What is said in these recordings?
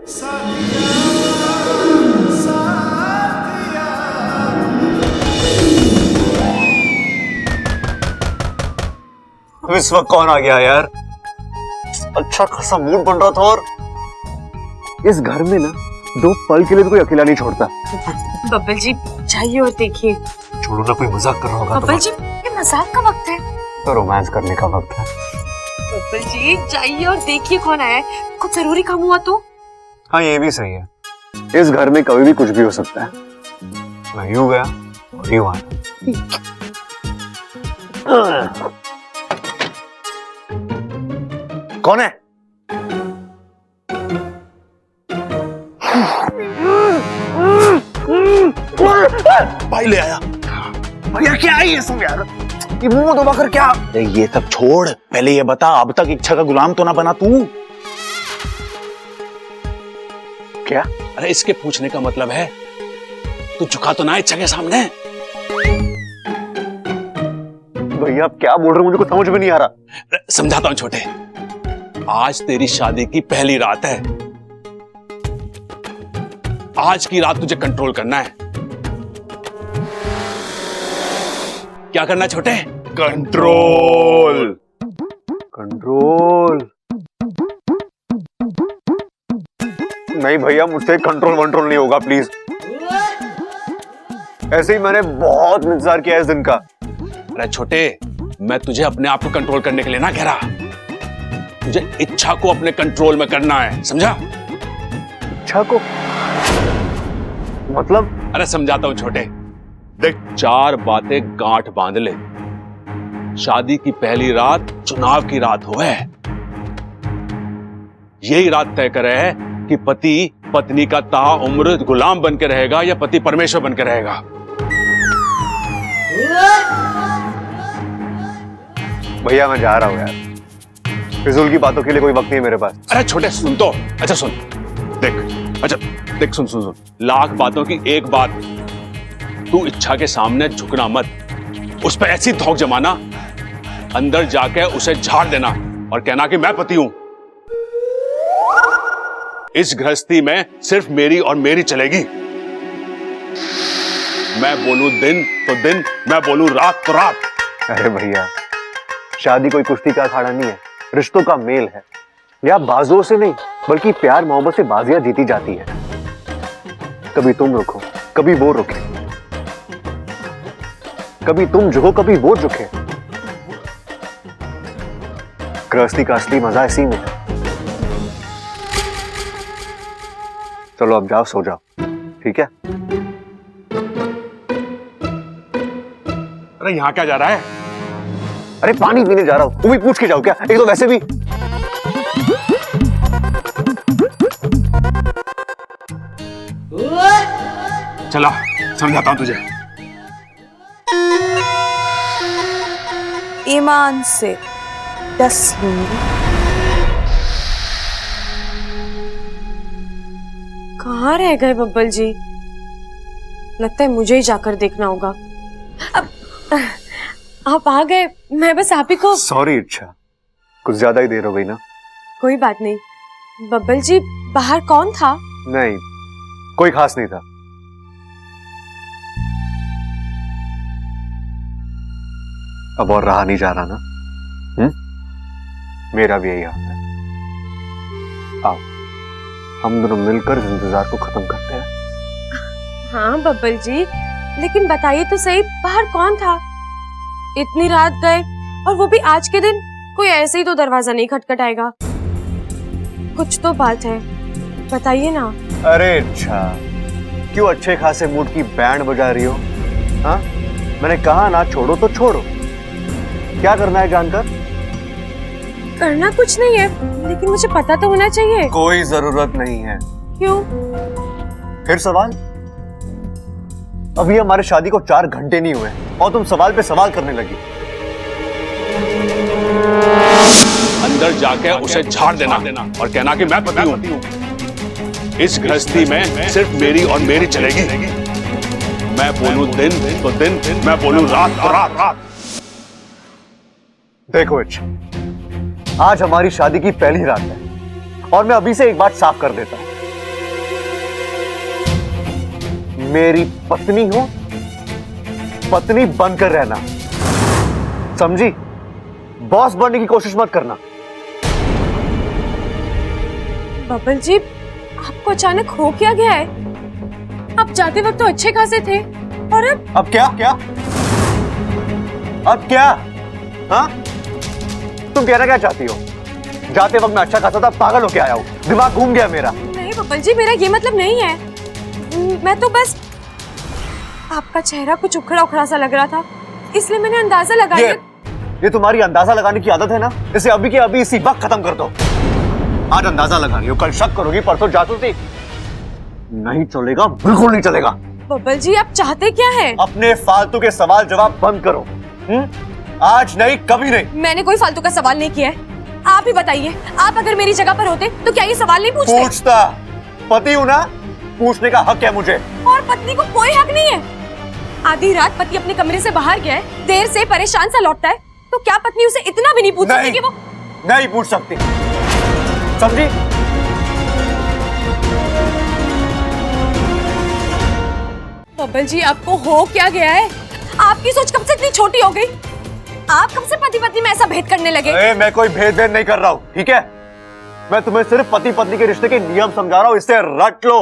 अब इस वक्त कौन आ गया यार? अच्छा खासा मूड बन रहा था और इस घर में ना 2 पल के लिए तो कोई अकेला नहीं छोड़ता। बब्बल जी चाहिए और देखिए। छोड़ो ना, कोई मजाक कर रहा होगा। बब्बल जी ये मजाक का वक्त है, तो रोमांस करने का वक्त है। बब्बल जी चाहिए और देखिए कौन आया है, कुछ जरूरी काम हुआ तो। हाँ ये भी सही है, इस घर में कभी भी कुछ भी हो सकता है। मैं यूं गया और यूं आया। कौन है? भाई ले आया। भैया क्या है ये सब यार? ये मुंह दबा कर क्या? ये सब छोड़, पहले ये बता अब तक इच्छा का गुलाम तो ना बना तू? क्या? अरे इसके पूछने का मतलब है तू झुका तो ना इच्छा के सामने? भैया आप क्या बोल रहे हो, मुझे कुछ समझ में नहीं आ रहा। समझाता हूं छोटे, आज तेरी शादी की पहली रात है। आज की रात तुझे कंट्रोल करना है। क्या करना है छोटे? कंट्रोल। कंट्रोल? नहीं भैया, मुझसे कंट्रोल वंट्रोल नहीं होगा प्लीज। ऐसे ही मैंने बहुत इंतजार किया इस दिन का। अरे छोटे, मैं तुझे अपने आप को कंट्रोल करने के लिए ना कह रहा, तुझे इच्छा को अपने कंट्रोल में करना है, समझा? इच्छा को मतलब? अरे समझाता हूं छोटे, देख 4 बातें गांठ बांध ले। शादी की पहली रात चुनाव की रात हो है। यही रात तय करे है कि पति पत्नी का ताउम्र गुलाम बन के रहेगा या पति परमेश्वर बन के रहेगा। भैया मैं जा रहा हूं यार, फिजूल की बातों के लिए कोई वक्त नहीं है मेरे पास। अरे छोटे सुन तो, अच्छा सुन, देख, अच्छा देख, सुन सुन सुन, लाख बातों की एक बात, तू इच्छा के सामने झुकना मत, उस पर ऐसी धौंक जमाना, अंदर जाके उसे झाड़ देना और कहना कि मैं पति हूं। इस गृहस्थी में सिर्फ मेरी और मेरी चलेगी। मैं बोलूं दिन तो दिन, मैं बोलूं रात तो रात। अरे भैया, शादी कोई कुश्ती का अखाड़ा नहीं है, रिश्तों का मेल है। या बाजुओं से नहीं बल्कि प्यार मोहब्बत से बाजियां जीती जाती है। कभी तुम रुको, कभी वो रुके, कभी तुम झुको, कभी वो झुके। गृहस्थी का असली मजा इसी में है। चलो अब जाओ, सो जाओ, ठीक है? अरे यहां क्या जा रहा है? अरे पानी पीने जा रहा हूं, तुम भी पूछ के जाओ क्या? एक तो वैसे भी चला समझाता हूं तुझे। ईमान से 10 लूंगी। कहाँ रह गए बब्बल जी? लगता है मुझे ही जाकर देखना होगा। अब आप आ गए, मैं बस आप ही को। सॉरी इच्छा, कुछ ज्यादा ही देर हो गई ना। कोई बात नहीं। बब्बल जी बाहर कौन था? नहीं, कोई खास नहीं था। अब और रहा नहीं जा रहा ना? मेरा भी यही हाल है। आओ हम दोनों मिलकर इस इंतजार को खत्म करते हैं। हाँ बब्बल जी, लेकिन बताइए तो सही, बाहर कौन था? इतनी रात गए और वो भी आज के दिन। कोई ऐसे ही तो दरवाजा नहीं खटखटाएगा। कुछ तो बात है, बताइए ना। अरे अच्छा, क्यों अच्छे खासे मूड की बैंड बजा रही हो? हाँ, मैंने कहा ना छोड़ो तो छोड़ो। क्या करना है जानकर? करना कुछ नहीं है, लेकिन मुझे पता तो होना चाहिए। कोई जरूरत नहीं है। क्यों? फिर सवाल? अभी हमारे शादी को 4 घंटे नहीं हुए और तुम सवाल पे सवाल करने लगी। अंदर जाके उसे झाड़ देना और कहना कि मैं पति हूं। इस गृहस्थी में सिर्फ मेरी और मेरी चलेगी। मैं बोलूं दिन तो दिन, मैं बोलूं रात तो रात। देखो आज हमारी शादी की पहली रात है और मैं अभी से एक बात साफ कर देता हूं। मेरी पत्नी हो, पत्नी बनकर रहना, समझी? बॉस बनने की कोशिश मत करना। बब्बल जी, आपको अचानक हो क्या गया है? आप जाते वक्त तो अच्छे खासे थे, और अब क्या क्या? अब क्या? हाँ? तुम कहना क्या चाहती हो? जाते वक्त मैं अच्छा खासा था, पागल होके आया हूँ, दिमाग घूम गया मेरा। नहीं बब्बल जी, मेरा ये मतलब नहीं है। मैं तो बस, आपका चेहरा कुछ उखड़ा उखड़ा सा लग रहा था, इसलिए मैंने अंदाजा लगाया। ये तुम्हारी अंदाजा लगाने की आदत है ना, इसे अभी के अभी इसी वक्त खत्म कर दो। आज अंदाजा लगा रही हो, कल शक करोगी, परसों जासूसी। नहीं चलेगा, बिल्कुल नहीं चलेगा। बब्बल जी, आप चाहते क्या है? अपने फालतू के सवाल जवाब बंद करो। आज नहीं, कभी नहीं। मैंने कोई फालतू का सवाल नहीं किया है, आप ही बताइए। आप अगर मेरी जगह पर होते तो क्या ये सवाल नहीं पूछते? पूछता, पति हूं ना, पूछने का हक है मुझे। और पत्नी को कोई हक नहीं है? आधी रात पति अपने कमरे से बाहर गया है, देर से परेशान सा लौटता है, तो क्या पत्नी उसे इतना भी नहीं पूछ सकती कि वो नहीं पूछ सकती, समझी? बब्बल जी, आपको हो क्या गया है? आपकी सोच कब से इतनी छोटी हो गई? आप कब से पति पत्नी में ऐसा भेद करने लगे? मैं कोई भेद नहीं कर रहा हूँ, ठीक है? मैं तुम्हें सिर्फ पति पत्नी के रिश्ते के नियम समझा रहा हूँ, इससे रट लो।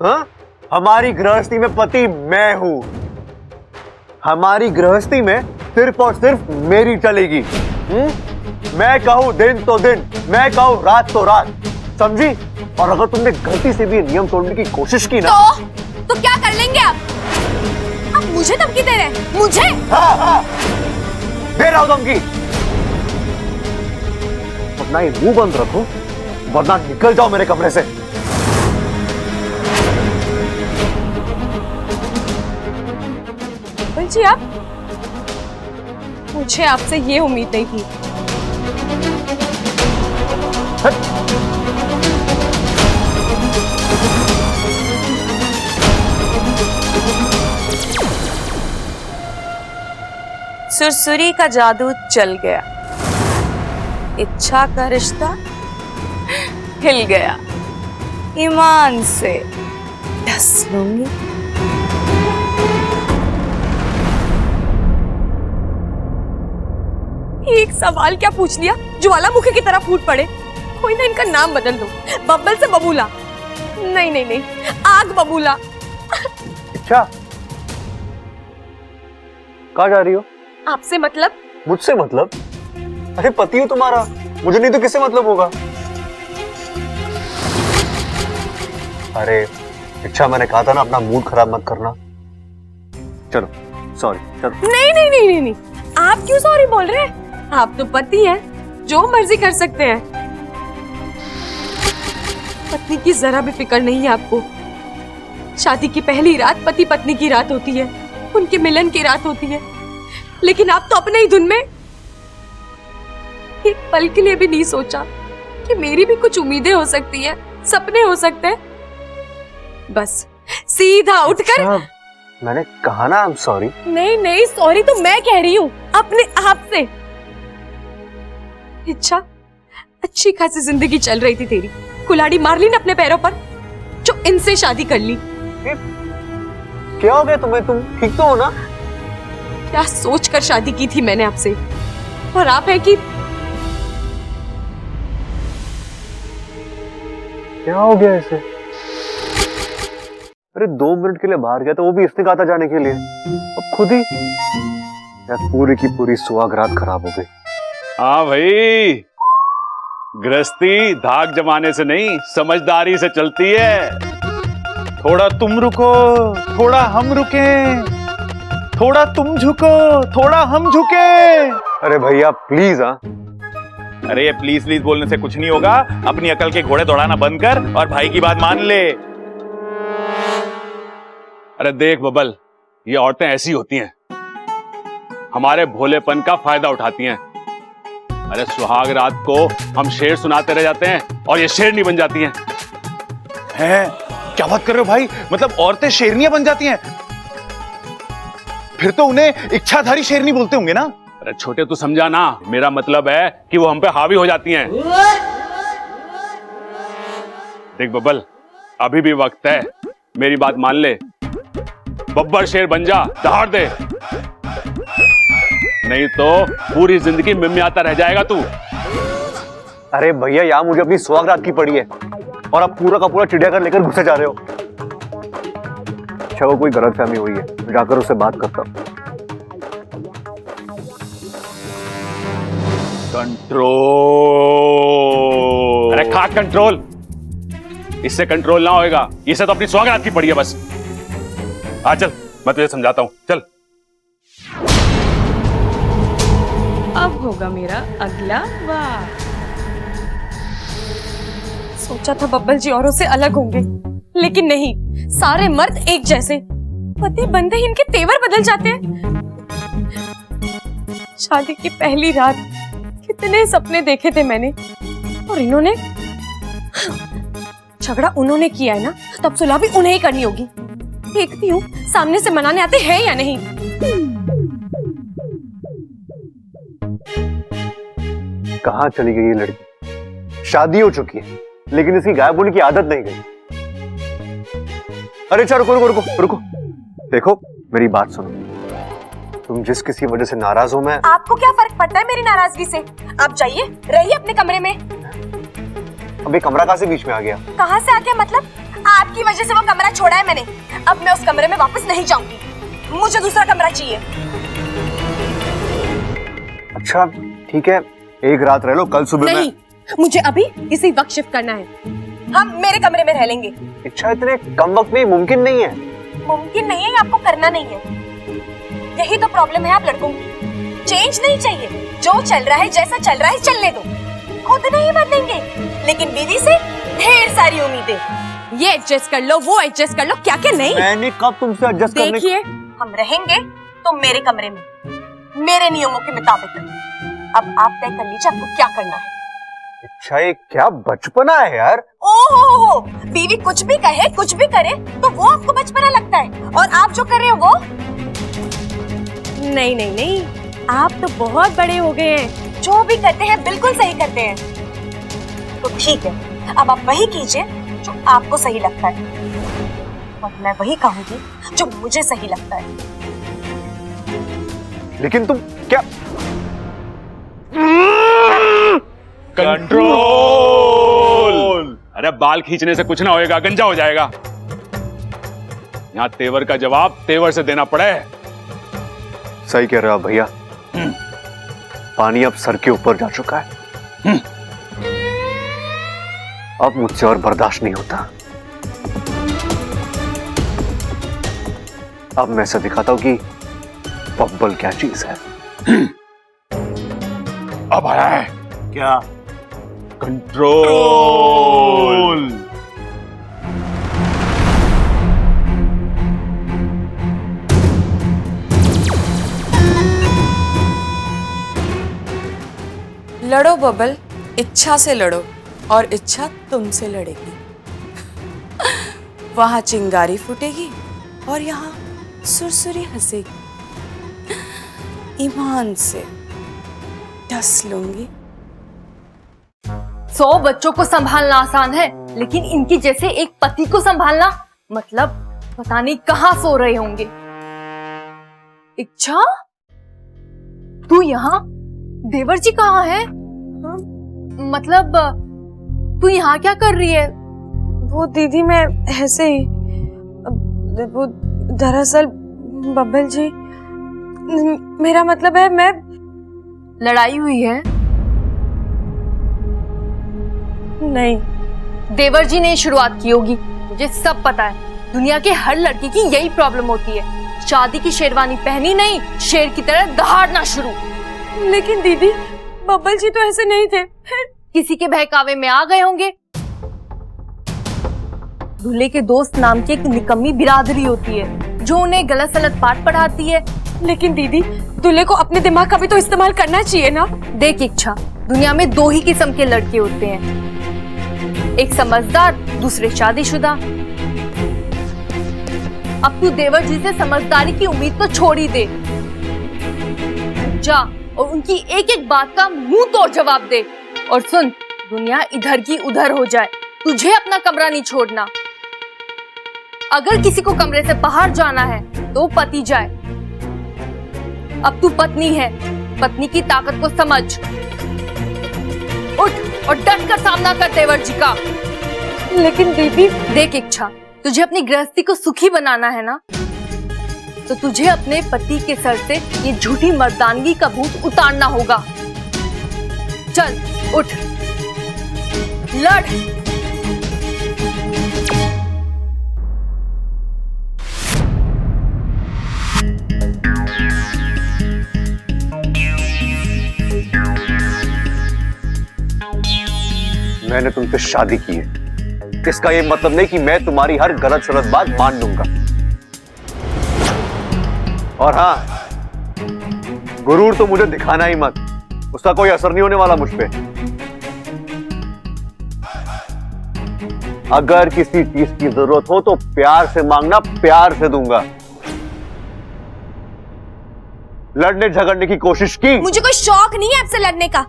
हाँ? हमारी गृहस्थी में पति मैं हूँ, हमारी गृहस्थी में सिर्फ और सिर्फ मेरी चलेगी। मैं कहूँ दिन तो दिन, मैं कहूँ रात तो रात, समझी? और अगर तुमने गलती से भी ये नियम तोड़ने की कोशिश की ना, तो क्या कर लेंगे आप? आप मुझे धमकी दे रहे हैं? मुझे? हाँ, दे रहा हूं धमकी। अपना ये मुंह बंद रखो, वरना निकल जाओ मेरे कमरे से। बब्बल जी, आप, मुझे आपसे ये उम्मीद नहीं थी। सुरसुरी का जादू चल गया, इच्छा का रिश्ता हिल गया, ईमान से डस लूंगी। एक सवाल क्या पूछ लिया, ज्वालामुखी की तरह फूट पड़े। कोई ना इनका नाम बदल दो, बब्बल से बबूला। नहीं नहीं नहीं, आग बबूला। अच्छा, कहाँ जा रही हो? आपसे मतलब? मुझसे मतलब? अरे पति हूं तुम्हारा, मुझे नहीं तो किससे मतलब होगा? अरे इच्छा, मैंने कहा था ना, अपना मूड खराब मत करना। चलो, सॉरी, चलो। नहीं नहीं नहीं नहीं नहीं, आप क्यों सॉरी बोल रहे हैं? आप तो पति हैं, जो मर्जी कर सकते हैं। पत्नी की जरा भी फिक्र नहीं है आपको। शादी की पहली रात पति पत्नी की रात होती है, उनके मिलन की रात होती है, लेकिन आप तो अपने ही धुन में। एक पल के लिए भी नहीं सोचा कि मेरी भी कुछ उम्मीदें हो सकती हैं, सपने हो सकते हैं। बस सीधा उठकर। अच्छा, मैंने कहा ना, आई एम सॉरी। नहीं नहीं, सॉरी तो मैं कह रही हूँ अपने आप से। इच्छा, अच्छी खासी जिंदगी चल रही थी तेरी, कुल्हाड़ी मार ली ना अपने पैरों पर, जो इनसे शादी कर ली। क्या हो गया तुम्हें? तुम ठीक तो हो ना? क्या सोचकर शादी की थी मैंने आपसे, और आप है कि क्या हो गया इसे? अरे 2 मिनट के लिए बाहर गया था, वो भी इसने कहा था जाने के लिए, अब खुद ही। यार पूरी की पूरी सुहाग रात खराब हो गई। हाँ भाई, गृहस्थी धाक जमाने से नहीं, समझदारी से चलती है। थोड़ा तुम रुको, थोड़ा हम रुके, थोड़ा तुम झुको, थोड़ा हम झुके। अरे भैया प्लीज। हाँ, अरे ये प्लीज प्लीज बोलने से कुछ नहीं होगा। अपनी अकल के घोड़े दौड़ाना बंद कर और भाई की बात मान ले। अरे देख बबल, ये औरतें ऐसी होती हैं, हमारे भोलेपन का फायदा उठाती हैं। अरे सुहाग रात को हम शेर सुनाते रह जाते हैं और ये शेरनी बन जाती हैं। हैं? क्या बात कर रहे हो भाई? मतलब औरतें शेरनियां बन जाती हैं? फिर तो उन्हें इच्छाधारी शेरनी बोलते होंगे ना? अरे छोटे तू समझा ना, मेरा मतलब है कि वो हम पे हावी हो जाती हैं। देख बबल, अभी भी वक्त है, मेरी बात मान ले। बब्बर शेर बन जा, दहाड़ दे, नहीं तो पूरी जिंदगी मिमियाता रह जाएगा तू। अरे भैया, यहाँ मुझे अपनी सुहागरात की पड़ी है और आप पूरा का पूरा चिड़ियाघर लेकर घुसे जा रहे हो। अच्छा, वो कोई गलतफहमी हुई है, जाकर उससे बात करता हूँ। कंट्रोल। अरे खा कंट्रोल, इससे कंट्रोल ना होएगा, इसे तो अपनी सुहागरात की पड़ी है बस। आ चल, मैं तुझे समझाता हूं, चल। अब होगा मेरा अगला वार। सोचा था बब्बल जी औरों से अलग होंगे, लेकिन नहीं, सारे मर्द एक जैसे। पति बनते ही इनके तेवर बदल जाते हैं। शादी की पहली रात कितने सपने देखे थे मैंने, और इन्होंने झगड़ा उन्होंने किया है ना, तब सुलह भी उन्हें ही करनी होगी। देखती हूँ सामने से मनाने आते हैं या नहीं। कहाँ चली गई ये लड़की? शादी हो चुकी है, लेकिन इसकी गायब होने की आदत नहीं गई। अरे चलो, रुको रुको रुको रुको, देखो मेरी बात सुनो। तुम जिस किसी वजह से नाराज हो, मैं आपको क्या फर्क पड़ता है मेरी नाराजगी से? आप जाइए, रहिए अपने कमरे में। अब ये कमरा कहाँ से बीच में आ गया? कहाँ से आ गया मतलब? आपकी वजह से वो कमरा छोड़ा है मैंने। अब मैं उस कमरे में वापस नहीं जाऊंगी, मुझे दूसरा कमरा चाहिए। अच्छा ठीक है, एक रात रह लो, कल सुबह नहीं, मुझे अभी इसी वक्त शिफ्ट करना है। हम मेरे कमरे में रह लेंगे। अच्छा, इतने कम वक्त में मुमकिन नहीं है। मुमकिन नहीं है, आपको करना नहीं है। यही तो प्रॉब्लम है आप लड़कों की। चेंज नहीं चाहिए, जो चल रहा है, जैसा चल रहा है चलने दो। खुद नहीं बदलेंगे, लेकिन बीवी से ढेर सारी उम्मीदें। ये एडजस्ट कर लो, वो एडजस्ट कर लो, क्या क्या नहीं। मैंने कब तुमसे एडजस्ट करने? देखिए, हम रहेंगे तो मेरे कमरे में, मेरे नियमों के मुताबिक। अब आप तय कर लीजिए आपको क्या करना है। अच्छा, ये क्या बचपना है यार। ओहो, बीवी कुछ भी कहे, कुछ भी करे तो वो आपको बचपना लगता है, और आप जो कर रहे हो वो? नहीं नहीं नहीं, आप तो बहुत बड़े हो गए हैं। जो भी करते हैं बिल्कुल सही करते हैं। तो ठीक है, अब आप वही कीजिए जो आपको सही लगता है, और मैं वही कहूंगी जो मुझे सही लगता है। लेकिन तुम क्या? कंट्रोल। अरे बाल खींचने से कुछ ना होएगा, गंजा हो जाएगा। यहाँ तेवर का जवाब तेवर से देना पड़े। सही कह रहे हो भैया, पानी अब सर के ऊपर जा चुका है। अब मुझसे और बर्दाश्त नहीं होता। अब मैं ऐसा दिखाता हूं कि बब्बल क्या चीज है। अब आया है क्या? कंट्रोल। लड़ो बबल, इच्छा से लड़ो, और इच्छा तुमसे लड़ेगी। वहां चिंगारी फूटेगी और यहाँ सुरसुरी हंसेगी। ईमान से डस लूंगी। 100 बच्चों को संभालना आसान है, लेकिन इनकी जैसे एक पति को संभालना मतलब पता नहीं कहाँ सो रहे होंगे। इच्छा, तू यहाँ? देवर जी कहाँ है? मतलब तू यहाँ क्या कर रही है? वो दीदी, मैं ऐसे ही, वो दरअसल बब्बल जी, मेरा मतलब है मैं। लड़ाई हुई है? नहीं, देवर जी ने शुरुआत की होगी, मुझे सब पता है। दुनिया के हर लड़की की यही प्रॉब्लम होती है, शादी की शेरवानी पहनी नहीं, शेर की तरह दहाड़ना शुरू। लेकिन दीदी, बब्बल जी तो ऐसे नहीं थे। किसी के बहकावे में आ गए होंगे। दूल्हे के दोस्त नाम की एक निकम्मी बिरादरी होती है जो उन्हें गलत सलत बात पढ़ाती है। लेकिन दीदी, दूल्हे को अपने दिमाग का भी तो इस्तेमाल करना चाहिए ना। देख इच्छा, दुनिया में 2 ही किस्म के लड़के होते हैं, एक समझदार, दूसरे शादीशुदा। अब तू देवर जी से समझदारी की उम्मीद तो छोड़ ही दे। जा और उनकी एक एक बात का मुंह तोड़ जवाब दे। और सुन, दुनिया इधर की उधर हो जाए, तुझे अपना कमरा नहीं छोड़ना। अगर किसी को कमरे से बाहर जाना है तो पति जाए। अब तू पत्नी है, पत्नी की ताकत को समझ। उठ और डट कर सामना कर तेवर जी का। लेकिन दीदी, देख इच्छा, तुझे अपनी गृहस्थी को सुखी बनाना है ना, तो तुझे अपने पति के सर से ये झूठी मर्दानगी का भूत उतारना होगा। चल उठ, लड़। मैंने तुमसे शादी की है, इसका ये मतलब नहीं कि मैं तुम्हारी हर गलत सलत बात मान लूंगा। और हाँ, गुरूर तो मुझे दिखाना ही मत, उसका कोई असर नहीं होने वाला मुझ पे। अगर किसी चीज की जरूरत हो तो प्यार से मांगना, प्यार से दूंगा। लड़ने झगड़ने की कोशिश की? मुझे कोई शौक नहीं है आपसे लड़ने का।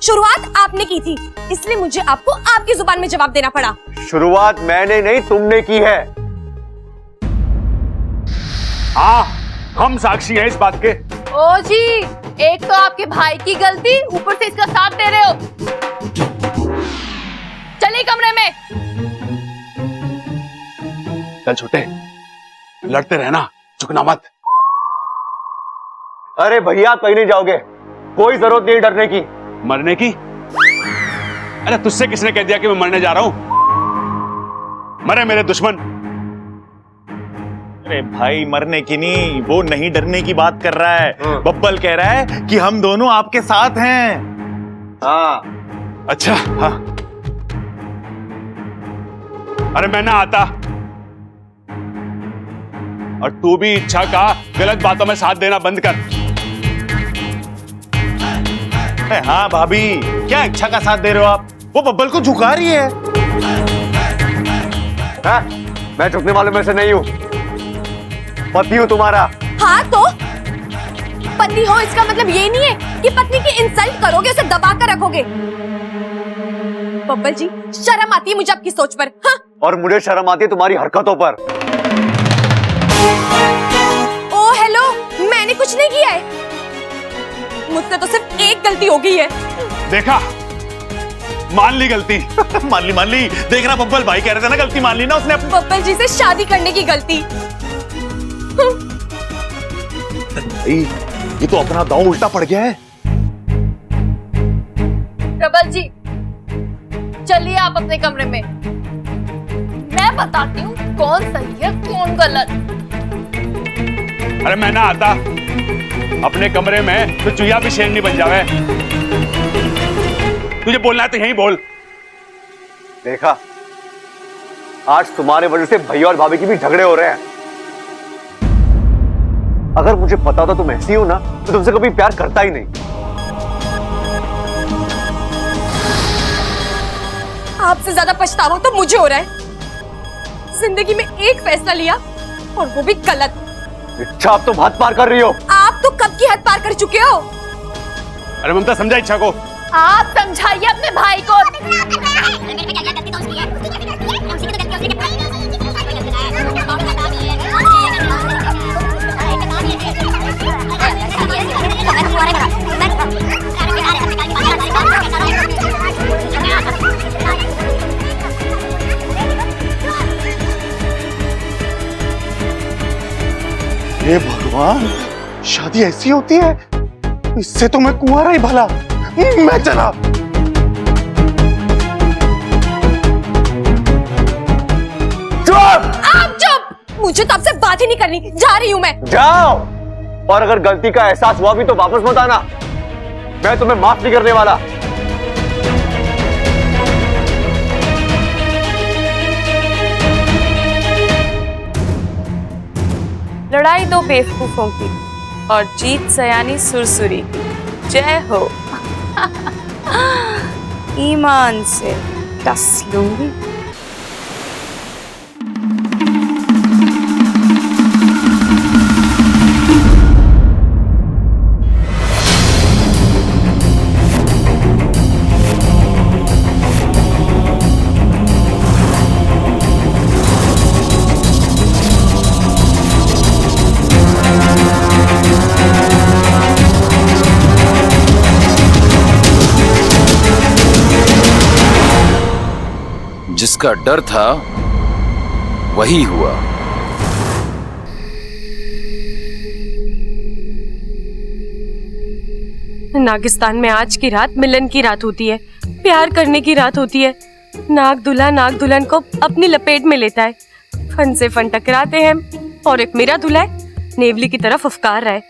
शुरुआत आपने की थी, इसलिए मुझे आपको आपकी जुबान में जवाब देना पड़ा। शुरुआत मैंने नहीं, तुमने की है। हाँ, हम साक्षी हैं इस बात के। ओ जी, एक तो आपके भाई की गलती, ऊपर से इसका साथ दे रहे हो। चलिए कमरे में। चल छोटे, लड़ते रहना, झुकना मत। अरे भैया, आप कहीं नहीं जाओगे, कोई जरूरत नहीं डरने की। मरने की? अरे तुझसे किसने कह दिया कि मैं मरने जा रहा हूं? मरे मेरे दुश्मन। अरे भाई, मरने की नहीं, वो नहीं डरने की बात कर रहा है। बब्बल कह रहा है कि हम दोनों आपके साथ हैं। हाँ। अच्छा, हाँ। अरे मैं ना आता, और तू भी इच्छा का गलत बातों में साथ देना बंद कर। हाँ भाभी, क्या इच्छा का साथ दे रहे हो आप? वो बब्बल को झुका रही है। हाँ? मैं झुकने वालों में से नहीं हूं, पति हूं तुम्हारा। हाँ तो पति हो इसका मतलब ये नहीं है कि पत्नी की इंसल्ट करोगे, उसे दबा कर रखोगे। बब्बल जी, शर्म आती है मुझे आपकी सोच पर। हाँ? और मुझे शर्म आती है तुम्हारी हरकतों पर। ओ हेलो, मैंने कुछ नहीं किया है, मुझसे तो सिर्फ एक गलती हो गई है। देखा, मान ली गलती। मान ली। देख रहा, बब्बल भाई कह रहे थे ना, गलती मान ली ना उसने अपनी। बब्बल जी से शादी करने की गलती। ये तो अपना दांव उल्टा पड़ गया है। प्रबल जी, चलिए आप अपने कमरे में, मैं बताती हूँ कौन सही है कौन गलत। अरे मैं ना आता, अपने कमरे में तो चुया भी शेरनी बन जावे। तुझे बोलना है तो यहीं बोल। देखा, आज तुम्हारे वजह से भैया और भाभी की भी झगड़े हो रहे हैं। अगर मुझे पता होता तुम ऐसी हो ना, तो तुमसे कभी प्यार करता ही नहीं। आपसे ज्यादा पछतावा तो मुझे हो रहा है। जिंदगी में एक फैसला लिया और वो भी गलत। इच्छा, आप तो हद पार कर रही हो। आप तो कब की हद पार कर चुके हो। अरे ममता, समझा इच्छा को। आप समझाइए अपने भाई को। हे भगवान, शादी ऐसी होती है? इससे तो मैं कुंवारा ही भला। मैं चला। चुप! आप चुप! मुझे तो आपसे बात ही नहीं करनी, जा रही हूं मैं। जाओ, और अगर गलती का एहसास हुआ भी तो वापस मत आना, मैं तुम्हें माफ नहीं करने वाला। लड़ाई दो बेवकूफों की और जीत सयानी सुरसुरी की। जय हो। ईमान से डस लूंगी। जिसका डर था वही हुआ। नागिस्तान में आज की रात मिलन की रात होती है, प्यार करने की रात होती है। नाग दुल्हन को अपनी लपेट में लेता है, फन से फन टकराते हैं और एक मेरा दूल्हा है नेवली की तरफ फुफकार रहा है।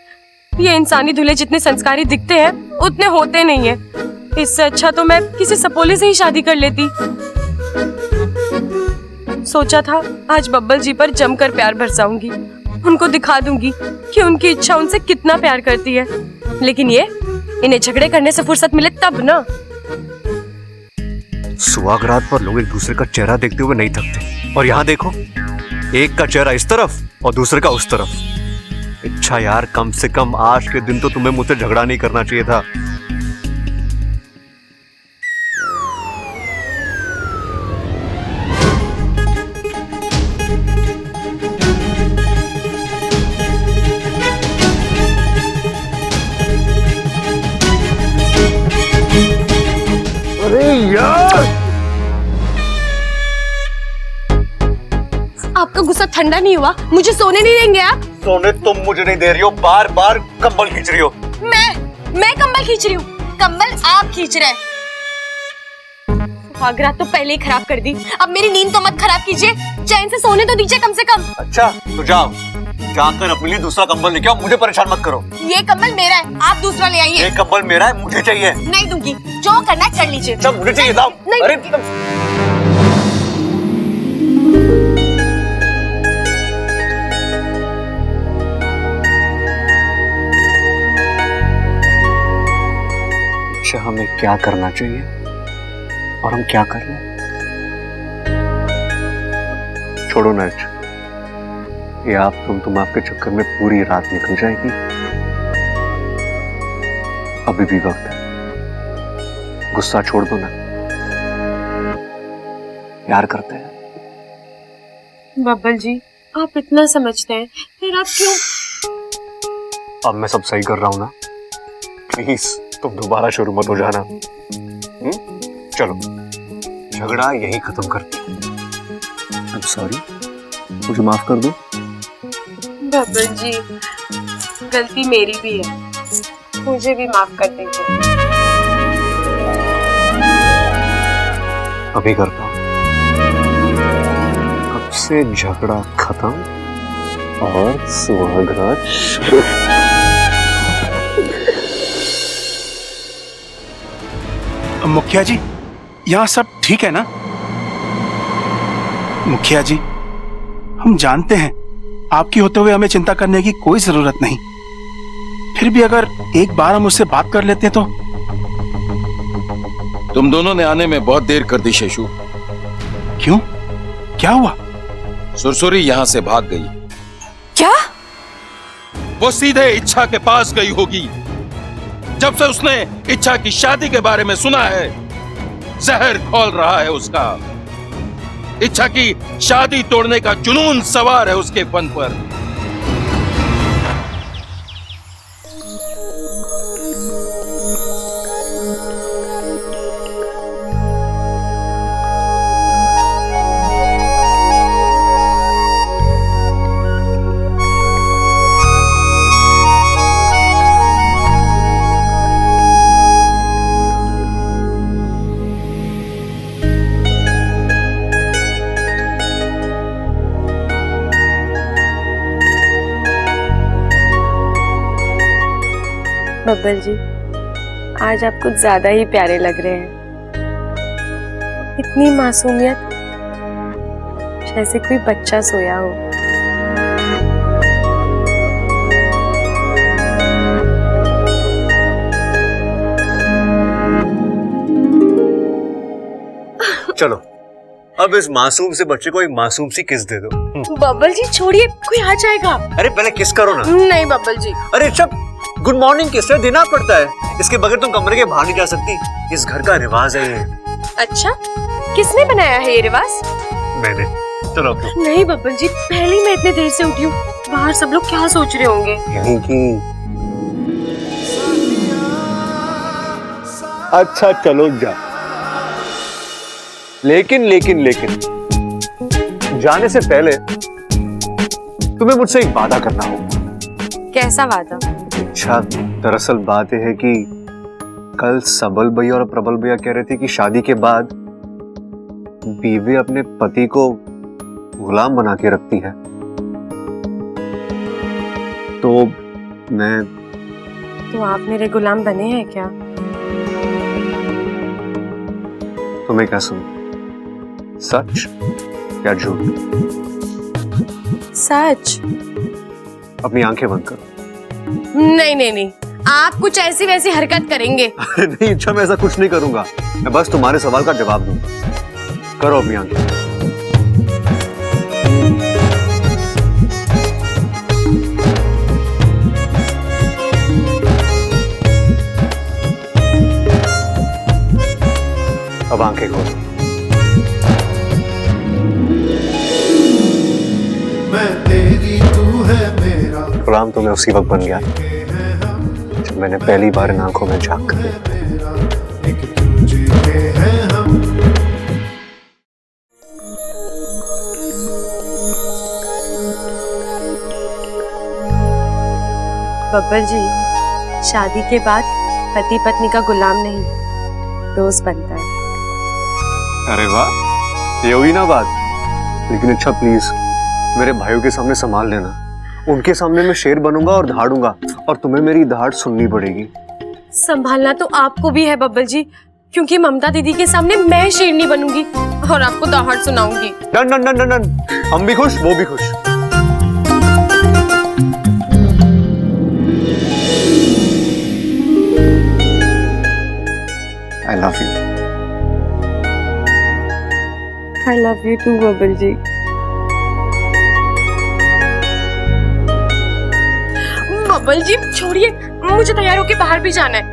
ये इंसानी दूल्हे जितने संस्कारी दिखते हैं उतने होते नहीं है। इससे अच्छा तो मैं किसी सपोले से ही शादी कर लेती। सोचा था आज बब्बल जी पर जमकर प्यार बरसाऊंगी, उनको दिखा दूंगी कि उनकी इच्छा उनसे कितना प्यार करती है। लेकिन ये इन्हें झगड़े करने से फुर्सत मिले तब ना। सुहागरात पर लोग एक दूसरे का चेहरा देखते हुए नहीं थकते, और यहाँ देखो, एक का चेहरा इस तरफ और दूसरे का उस तरफ। अच्छा यार, कम से कम आज के दिन तो तुम्हें मुझसे झगड़ा नहीं करना चाहिए था। अरे यार, आपका गुस्सा ठंडा नहीं हुआ? मुझे सोने नहीं देंगे आप? सोने तुम मुझे नहीं दे रही हो, बार बार कंबल खींच रही हो। मैं कंबल खींच रही हूँ? कंबल आप खींच रहे हैं। सुहागरात तो पहले ही खराब कर दी, अब मेरी नींद तो मत खराब कीजिए, चैन से सोने तो दीजिए कम से कम। अच्छा तो जाओ, जाकर अपने लिए दूसरा कंबल लेके आओ, मुझे परेशान मत करो। ये कंबल मेरा है, आप दूसरा ले आइए। ये कंबल मेरा है, मुझे चाहिए। नहीं दूंगी, जो करना है कर लीजिए। सब मुझे चाहिए, जाओ। नहीं, अरे अच्छा, हमें क्या करना चाहिए और हम क्या कर रहे हैं? छोड़ो ना, ये आप तुम आपके चक्कर में पूरी रात निकल जाएगी। अभी भी वक्त है, गुस्सा छोड़ दो ना, प्यार करते हैं। बब्बल जी, आप इतना समझते हैं, फिर आप क्यों? अब मैं सब सही कर रहा हूं ना, प्लीज तुम दोबारा शुरू मत हो जाना। चलो, झगड़ा यही खत्म करते हैं। आई एम सॉरी, मुझे माफ कर दो। बब्बल जी, गलती मेरी भी है, मुझे भी माफ कर दीजिए। अभी करता हूं। अब से झगड़ा खत्म और सुहागरात शुरू। मुखिया जी, यहाँ सब ठीक है ना? मुखिया जी, हम जानते हैं आपकी होते हुए हमें चिंता करने की कोई जरूरत नहीं, फिर भी अगर एक बार हम उससे बात कर लेते तो। तुम दोनों ने आने में बहुत देर कर दी शेषु। क्यों, क्या हुआ? सुरसुरी यहाँ से भाग गई। क्या? वो सीधे इच्छा के पास गई होगी। जब से उसने इच्छा की शादी के बारे में सुना है, जहर खोल रहा है उसका। इच्छा की शादी तोड़ने का जुनून सवार है उसके फन पर। बब्बल जी, आज आप कुछ ज्यादा ही प्यारे लग रहे हैं। इतनी मासूमियत, जैसे कोई बच्चा सोया हो। चलो, अब इस मासूम से बच्चे को एक मासूम सी किस दे दो। बब्बल जी छोड़िए, कोई आ जाएगा। अरे पहले किस करो ना। नहीं बब्बल जी। अरे सब गुड मॉर्निंग किस देना पड़ता है, इसके बगैर तुम कमरे के बाहर नहीं जा सकती। इस घर का रिवाज है ये। अच्छा, किसने बनाया है ये रिवाज? मैंने। चलो नहीं बब्बल जी, पहले ही मैं इतने देर से उठी हूँ, बाहर सब लोग क्या सोच रहे होंगे। यहीं की। अच्छा चलो जा, लेकिन जाने से पहले तुम्हें मुझसे एक वादा करना होगा। कैसा वादा? अच्छा, दरअसल बात यह है कि कल सबल भैया और प्रबल भैया कह रहे थे कि शादी के बाद बीवी अपने पति को गुलाम बना के रखती है। तो आप मेरे गुलाम बने हैं क्या? तुम्हें क्या सुन, सच या झूठ? सच। अपनी आंखें बंद करो। नहीं, आप कुछ ऐसी वैसी हरकत करेंगे। नहीं अच्छा, मैं ऐसा कुछ नहीं करूंगा, मैं बस तुम्हारे सवाल का जवाब दूंगा। करो अपनी आंखें। अब आंखें खोलो। मैं तेरी तू है मेरा, गुलाम तो मैं उसी वक्त बन गया जब मैंने पहली बार इन आंखों में झांक कर देखा। एक तुझे के हैं हम। बब्बर जी, शादी के बाद पति पत्नी का गुलाम नहीं, दोस्त बनता है। अरे वाह, ये हुई ना बात। लेकिन अच्छा प्लीज मेरे भाइयों के सामने संभाल लेना। उनके सामने मैं शेर बनूंगा और दहाड़ूंगा, और तुम्हें मेरी दहाड़ सुननी पड़ेगी। संभालना तो आपको भी है बब्बर जी, क्योंकि ममता दीदी के सामने मैं शेरनी बनूंगी और आपको दहाड़ सुनाऊंगी। Done done done done done, हम भी खुश, वो भी खुश। I love you. I love you too, Babbar जी। बब्बर जी छोड़िए, मुझे तैयार होके बाहर भी जाना है।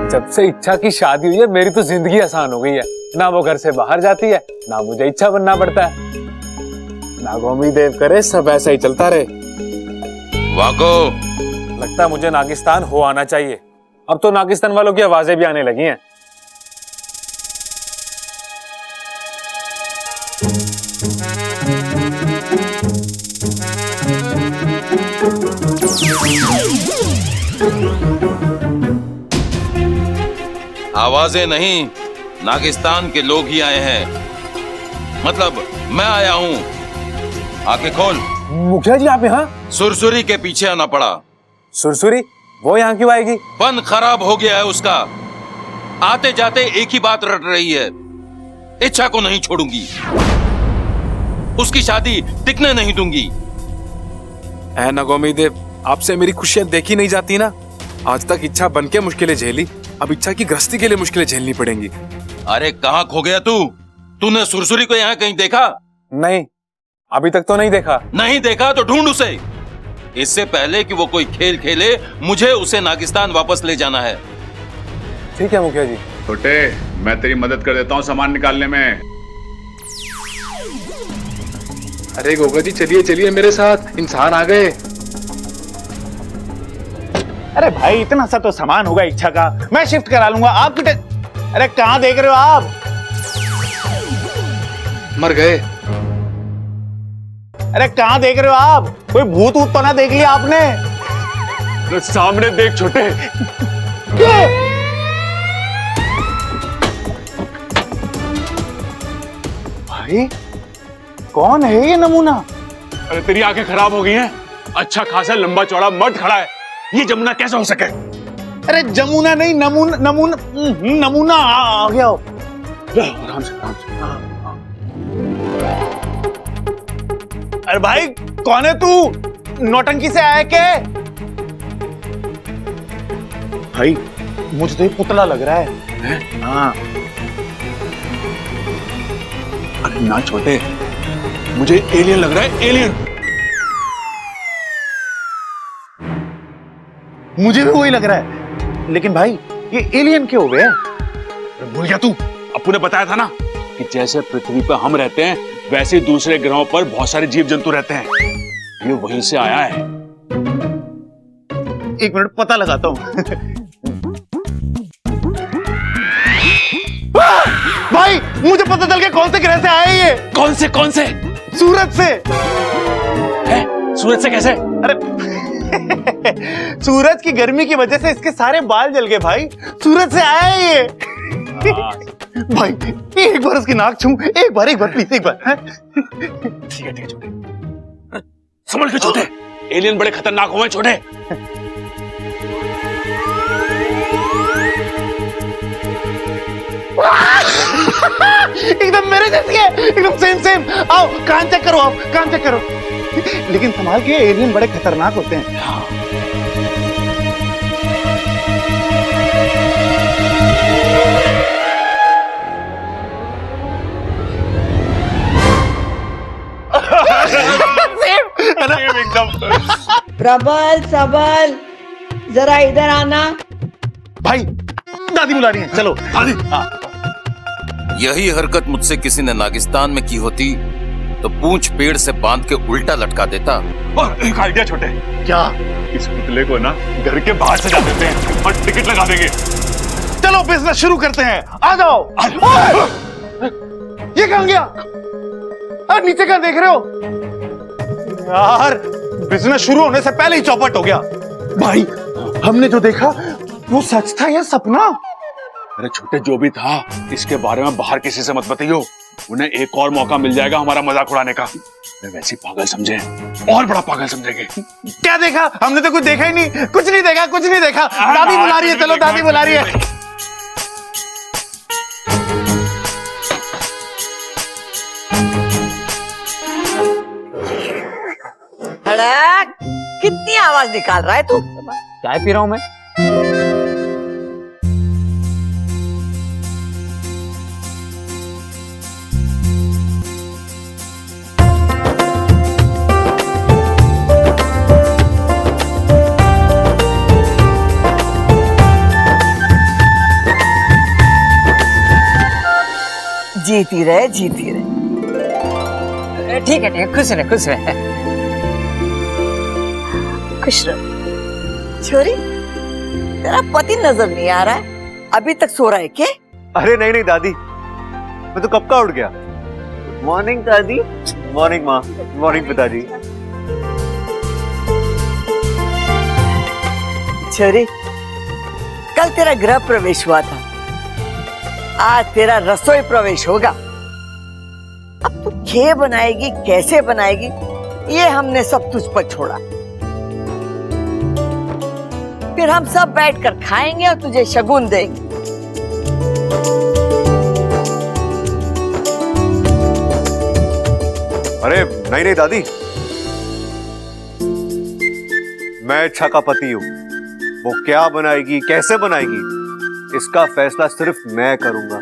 जब से इच्छा की शादी हुई है मेरी तो जिंदगी आसान हो गई है। ना वो घर से बाहर जाती है, ना मुझे इच्छा बनना पड़ता है। नागोमी देव करे सब ऐसा ही चलता रहे। वाको, लगता है मुझे नागिस्तान हो आना चाहिए। अब तो नागिस्तान वालों की आवाजें भी आने लगी हैं। आवाजें नहीं, नागिस्तान के लोग ही आए हैं। मतलब मैं आया हूं। आंखें खोल। मुखिया जी आप यहाँ? सुरसुरी के पीछे आना पड़ा। सुरसुरी वो यहाँ क्यों आएगी? फन खराब हो गया है उसका। आते जाते एक ही बात रट रही है, इच्छा को नहीं छोड़ूंगी, उसकी शादी टिकने नहीं दूंगी। ऐ नागोमी देव, आपसे मेरी खुशियां देखी नहीं जाती ना। आज तक इच्छा बन के मुश्किलें झेली, अब इच्छा की गृहस्थी के लिए मुश्किलें झेलनी पड़ेंगी। अरे कहाँ खो गया तू? तूने सुरसुरी को यहाँ कहीं देखा? नहीं, अभी तक तो नहीं देखा। नहीं देखा तो ढूंढ उसे। इससे पहले कि वो कोई खेल खेले, मुझे उसे नागिस्तान वापस ले जाना है। ठीक है मुखिया जी। छोटे, मैं तेरी मदद कर देता हूँ सामान निकालने में। अरे गोगा जी चलिए चलिए मेरे साथ, इंसान आ गए। अरे भाई इतना सा तो सामान होगा इच्छा का, मैं शिफ्ट करा लूंगा। आप अरे कहाँ देख रहे हो आप? मर गए। अरे कहाँ देख रहे हो आप? कोई भूत ऊत तो ना देख लिया आपने? तो सामने देख छोटे। भाई कौन है ये नमूना? अरे तेरी आंखें खराब हो गई हैं। अच्छा खासा लंबा चौड़ा मर्द खड़ा है, ये जमुना कैसे हो सके? अरे जमुना नहीं, नमूना आ गया। आराम से आराम से। अरे भाई कौन है तू? नौटंकी से आया क्या? भाई मुझे तो ये पुतला लग रहा है। हाँ। अरे ना छोटे, मुझे एलियन लग रहा है, एलियन। मुझे भी वही लग रहा है, लेकिन भाई ये एलियन क्यों हुए? भूल गया तू? अपू ने बताया था ना कि जैसे पृथ्वी पर हम रहते हैं वैसे ही दूसरे ग्रहों पर बहुत सारे जीव जंतु रहते हैं। ये वहीं से आया है। एक मिनट पता लगाता हूं। भाई मुझे पता चल गया कौन से ग्रह से आए ये। कौन से? सूरज से। है? सूरज से कैसे? अरे सूरज की गर्मी की वजह से इसके सारे बाल जल गए भाई। सूरज से आया है ये। भाई एक बार उसकी नाक छू, एक बार प्लीज एक बार। ठीक है छोटे, संभल के छोटे, एलियन बड़े खतरनाक हुए छोटे। एकदम मेरे जैसी है, एकदम सेम। आओ कान चेक करो, आप कान चेक करो। लेकिन संभाल के, एलियन बड़े खतरनाक होते हैं। प्रबल जरा इधर आना। भाई दादी बुला रही है, चलो। दादी। यही हरकत मुझसे किसी ने नागिस्तान में की होती तो पूंछ पेड़ से बांध के उल्टा लटका देता। और एक आइडिया छोटे, क्या? इस पुतले को ना घर के बाहर सजा देते हैं और टिकट लगा देंगे। चलो बिजनेस शुरू करते हैं, आ जाओ। ये कहां गया? अरे नीचे क्या देख रहे हो यार? बिजनेस शुरू होने से पहले ही चौपट हो गया। भाई हमने जो देखा वो सच था या सपना? अरे छोटे, जो भी था इसके बारे में बाहर किसी से मत बताइयो, उन्हें एक और मौका मिल जाएगा हमारा मजाक उड़ाने का। वे वैसे पागल समझे और बड़ा पागल समझेंगे। क्या देखा? हमने तो कुछ देखा ही नहीं, कुछ नहीं देखा। दादी बुला रही है, चलो दादी बुला रही है। कितनी आवाज निकाल रहा है तू? चाय पी रहा हूं मैं। जीती रहे। ठीक है, खुश रहे। खुश रहो। छोरी, तेरा पति नजर नहीं आ रहा है, अभी तक सो रहा है क्या? अरे नहीं दादी, मैं तो कब का उठ गया। मॉर्निंग दादी। मॉर्निंग माँ। मॉर्निंग पिताजी। छोरी, कल तेरा गृह प्रवेश हुआ था, आज तेरा रसोई प्रवेश होगा। अब तू क्या बनाएगी, कैसे बनाएगी, ये हमने सब तुझ पर छोड़ा। फिर हम सब बैठकर खाएंगे और तुझे शगुन देंगे। अरे नहीं दादी, मैं इच्छा का पति हूँ। वो क्या बनाएगी, कैसे बनाएगी, इसका फैसला सिर्फ मैं करूंगा।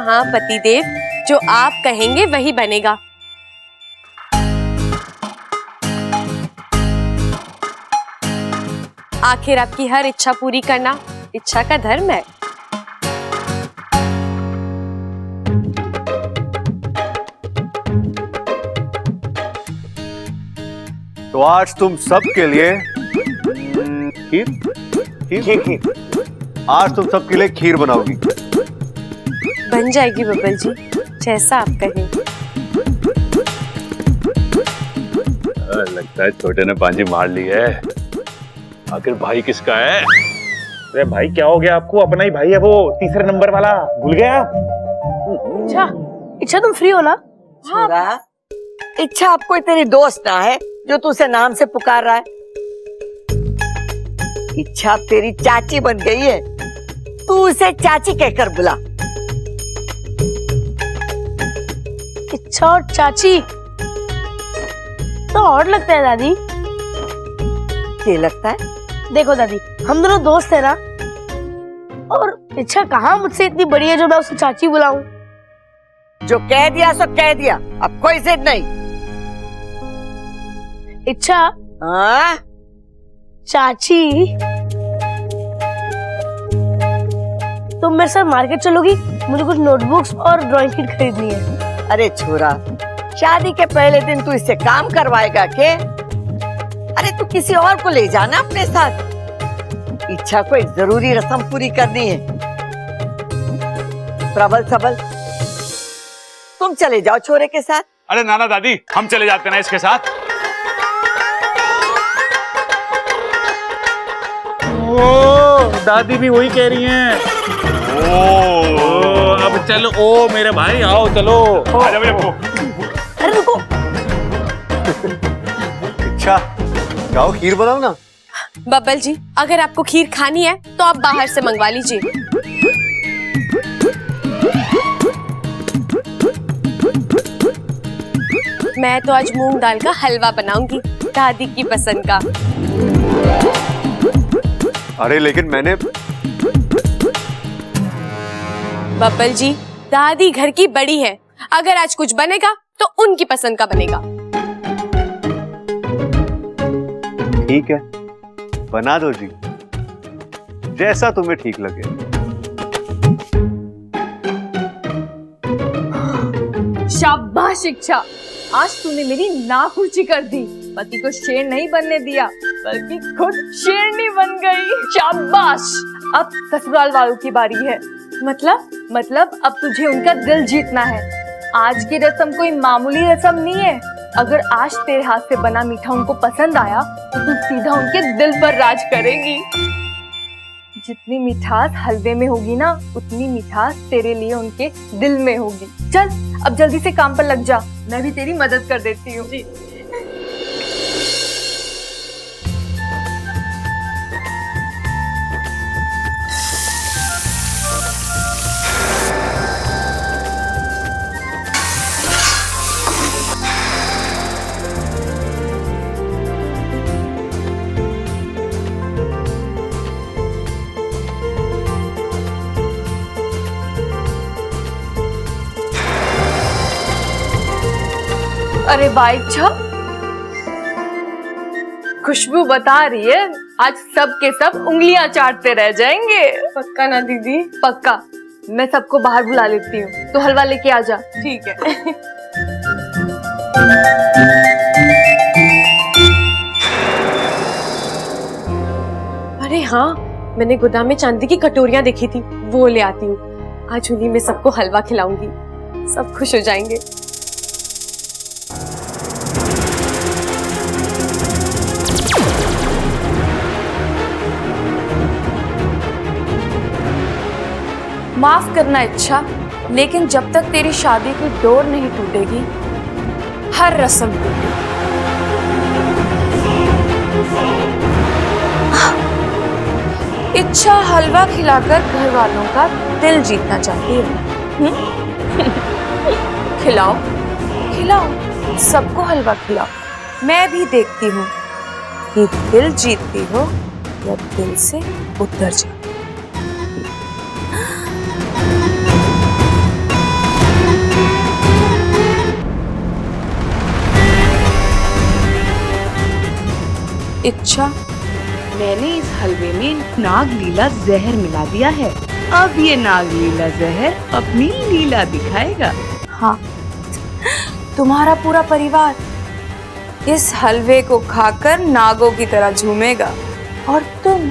हाँ पतिदेव, जो आप कहेंगे वही बनेगा। आखिर आपकी हर इच्छा पूरी करना इच्छा का धर्म है। तो आज तुम सबके लिए खीर। आज तुम सबके लिए खीर बनाओगी। बन जाएगी बब्बल जी, जैसा आप कहें। लगता है छोटे ने बाजी मार ली है। आखिर भाई किसका है? अरे भाई क्या हो गया आपको? अपना ही भाई है वो, तीसरे नंबर वाला, भूल गए आप? इच्छा तुम फ्री हो ना? हाँ। इच्छा अब कोई तेरी दोस्त ना है जो तुझसे नाम से पुकार रहा है। इच्छा तेरी चाची बन गई है, तू उसे चाची कहकर बुला। इच्छा और चाची तो और लगता है दादी। क्या लगता है? देखो दादी, हम दोनों दोस्त है ना, और इच्छा कहाँ मुझसे इतनी बड़ी है जो मैं उसे चाची बुलाऊं। जो कह दिया सो कह दिया, अब कोई जिद नहीं। इच्छा। हाँ? चाची, तुम मेरे साथ मार्केट चलोगी? मुझे कुछ नोटबुक्स और ड्राइंग किट खरीदनी है। अरे छोरा, शादी के पहले दिन तू इससे काम करवाएगा के? अरे तू किसी और को ले जाना अपने साथ। इच्छा को एक जरूरी रस्म पूरी करनी है। प्रबल सबल, तुम चले जाओ छोरे के साथ। अरे नाना दादी, हम चले जाते हैं ना इसके साथ। ओ दादी भी वही कह रही हैं। ओ अब चलो, ओ मेरे भाई आओ, चलो आजा मेरे को। अरे रुको, अच्छा जाओ खीर बनाओ ना। बब्बल जी, अगर आपको खीर खानी है तो आप बाहर से मंगवा लीजिए। मैं तो आज मूंग दाल का हलवा बनाऊंगी, दादी की पसंद का। अरे लेकिन मैंने। बब्बल जी, दादी घर की बड़ी है, अगर आज कुछ बनेगा तो उनकी पसंद का बनेगा। ठीक है, बना दो जी, जैसा तुम्हें ठीक लगे। शाबाश इच्छा, आज तूने मेरी नाक ऊंची कर दी। पति को शेर नहीं बनने दिया, बल्कि खुद शेरनी बन गई। शाबाश। अब ससुराल वालों की बारी है। मतलब अब तुझे उनका दिल जीतना है। आज की रस्म कोई मामूली रस्म नहीं है। अगर आज तेरे हाथ से बना मीठा उनको पसंद आया तो तू सीधा उनके दिल पर राज करेगी। जितनी मिठास हलवे में होगी ना, उतनी मिठास तेरे लिए उनके दिल में होगी। चल अब जल्दी से काम पर लग जा, मैं भी तेरी मदद कर देती हूँ। अरे भाई इच्छा, खुशबू बता रही है आज सब के सब उंगलियां चाटते रह जाएंगे। पक्का ना दीदी? पक्का। मैं सबको बाहर बुला लेती हूँ, तो हलवा लेके आ जा। ठीक है। अरे हाँ, मैंने गोदाम में चांदी की कटोरियां देखी थी, वो ले आती हूँ। आज उन्हीं में सबको हलवा खिलाऊंगी, सब खुश हो जाएंगे। माफ करना इच्छा, लेकिन जब तक तेरी शादी की डोर नहीं टूटेगी, हर रस्म टूटेगी। इच्छा हलवा खिलाकर घर वालों का दिल जीतना चाहती है। खिलाओ खिलाओ, सबको हलवा खिलाओ। मैं भी देखती हूँ कि दिल जीतती हो या दिल से उतर जाओ। इच्छा, मैंने इस हलवे में नागलीला जहर मिला दिया है। अब ये नागलीला जहर अपनी लीला दिखाएगा। हाँ, तुम्हारा पूरा परिवार इस हलवे को खाकर नागों की तरह झूमेगा और तुम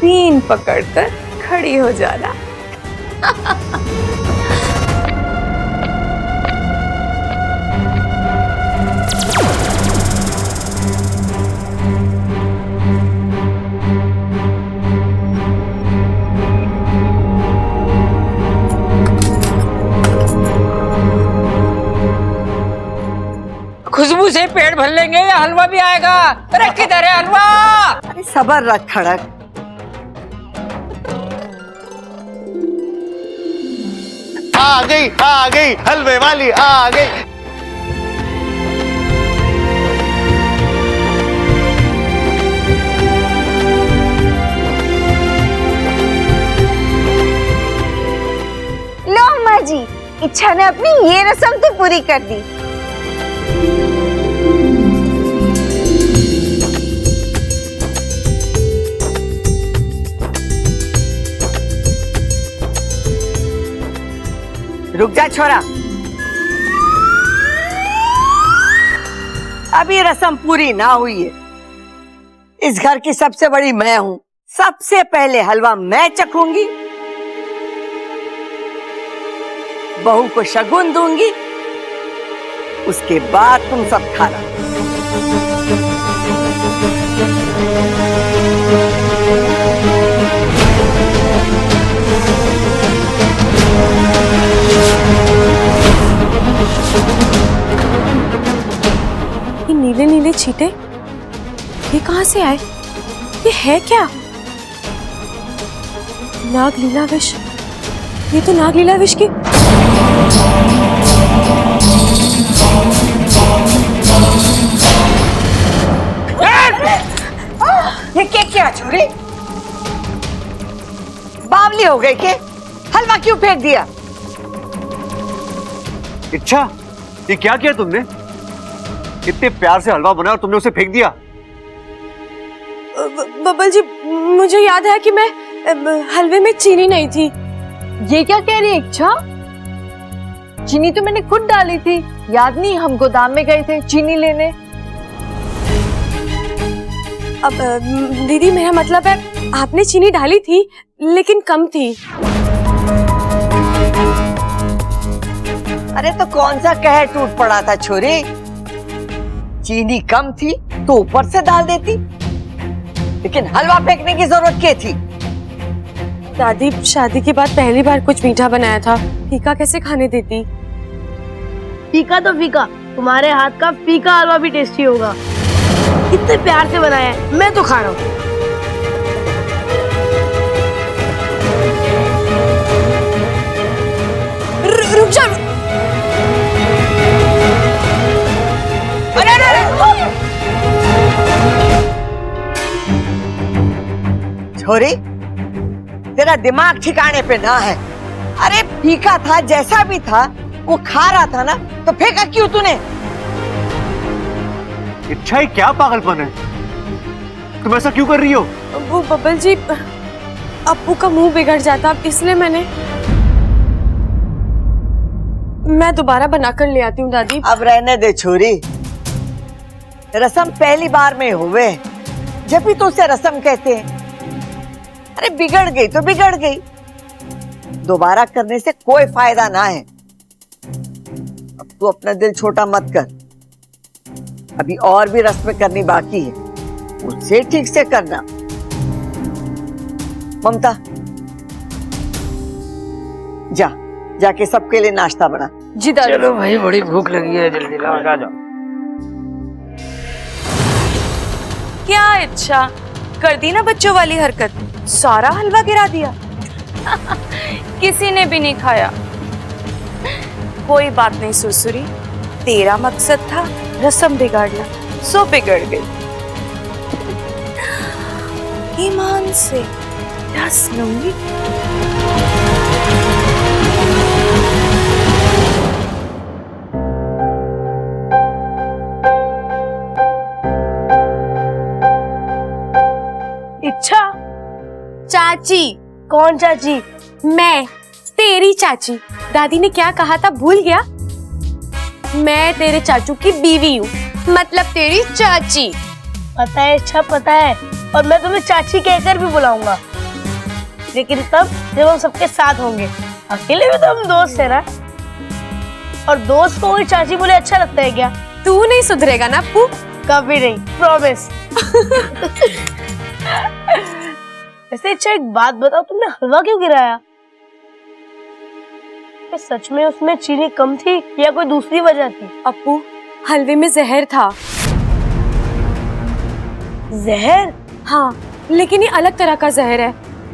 पीन पकड़कर खड़ी हो जाना। खुशबू से पेट भर लेंगे या हलवा भी आएगा। अरे किधर है हलवा? अरे सबर रख खड़क। आ गई हलवे वाली आ गई। लो अम्मा जी, इच्छा ने अपनी ये रस्म तो पूरी कर दी। रुक जा छोरा, अब ये रस्म पूरी ना हुई है। इस घर की सबसे बड़ी मैं हूं, सबसे पहले हलवा मैं चखूंगी, बहू को शगुन दूंगी, उसके बाद तुम सब खाना। ये नीले नीले छींटे ये कहां से आए? ये है क्या? नागलीला विष। ये तो नागलीला विष की ये क्या छोरी? बावली हो गई के? हलवा क्यों फेंक दिया? इच्छा, ये क्या किया तुमने? इतने प्यार से हलवा बनाया और तुमने उसे फेंक दिया। बब्बल जी, मुझे याद है कि मैं हलवे में चीनी नहीं थी। ये क्या कह रही है इच्छा? चीनी तो मैंने खुद डाली थी, याद नहीं? हम गोदाम में गए थे चीनी लेने। अब दीदी, मेरा मतलब है आपने चीनी डाली थी लेकिन कम थी। अरे तो कौन सा कहर टूट पड़ा था छोरी? चीनी कम थी तो ऊपर से डाल देती, लेकिन हलवा फेंकने की जरूरत क्या थी? दादी, शादी के बाद पहली बार कुछ मीठा बनाया था, फीका कैसे खाने देती? फीका तो फीका, तुम्हारे हाथ का फीका हलवा भी टेस्टी होगा। इतने प्यार से बनाया है, मैं तो खा रहा हूँ। रुक जा। छोरी, तेरा दिमाग ठिकाने पे ना है। अरे फीका था, जैसा भी था वो खा रहा था ना, तो फेंका क्यों तूने? इच्छा, ही क्या पागलपन है? तुम ऐसा क्यों कर रही हो? वो बब्बल जी, अप्पू का मुंह बिगड़ जाता, इसलिए मैं दोबारा बनाकर ले आती हूँ दादी। अब रहने दे छोरी, रस्म पहली बार में हुए, जब भी तो उसे रस्म कहते हैं। अरे बिगड़ गई तो बिगड़ गई, दोबारा करने से कोई फायदा ना है। अब तू अपना दिल छोटा मत कर, अभी और भी रस्में करनी बाकी है, उससे ठीक से करना। ममता, जाके सबके लिए नाश्ता बना। जी दादी। चलो भाई, बड़ी भूख लगी है, जल्दी लाओ। आ जाओ। क्या इच्छा कर दी ना बच्चों वाली हरकत, सारा हलवा गिरा दिया। किसी ने भी नहीं खाया। कोई बात नहीं सुरसुरी, तेरा मकसद था रस्म बिगाड़ना, सो बिगड़ गई। ईमान से रस लूंगी। इच्छा? चाची। कौन चाची? मैं, तेरी चाची। दादी ने क्या कहा था, भूल गया? मैं तेरे चाचू की बीवी हूँ, मतलब तेरी चाची। पता है इच्छा, पता है, और मैं तुम्हें चाची कहकर भी बुलाऊंगा, लेकिन तब जब हम सबके साथ होंगे। अकेले में तो हम दोस्त है ना, और दोस्त को कोई चाची बोले अच्छा लगता है क्या? तू नहीं सुधरेगा ना अप्पू? कभी नहीं, प्रॉमिस। ऐसे अच्छा एक बात बताओ, तुमने हलवा क्यों गिराया? सच में उसमें चीनी कम थी या कोई दूसरी वजह थी? अप्पू, हलवे में जहर था। जहर? हाँ, लेकिन ये अलग तरह का जहर है।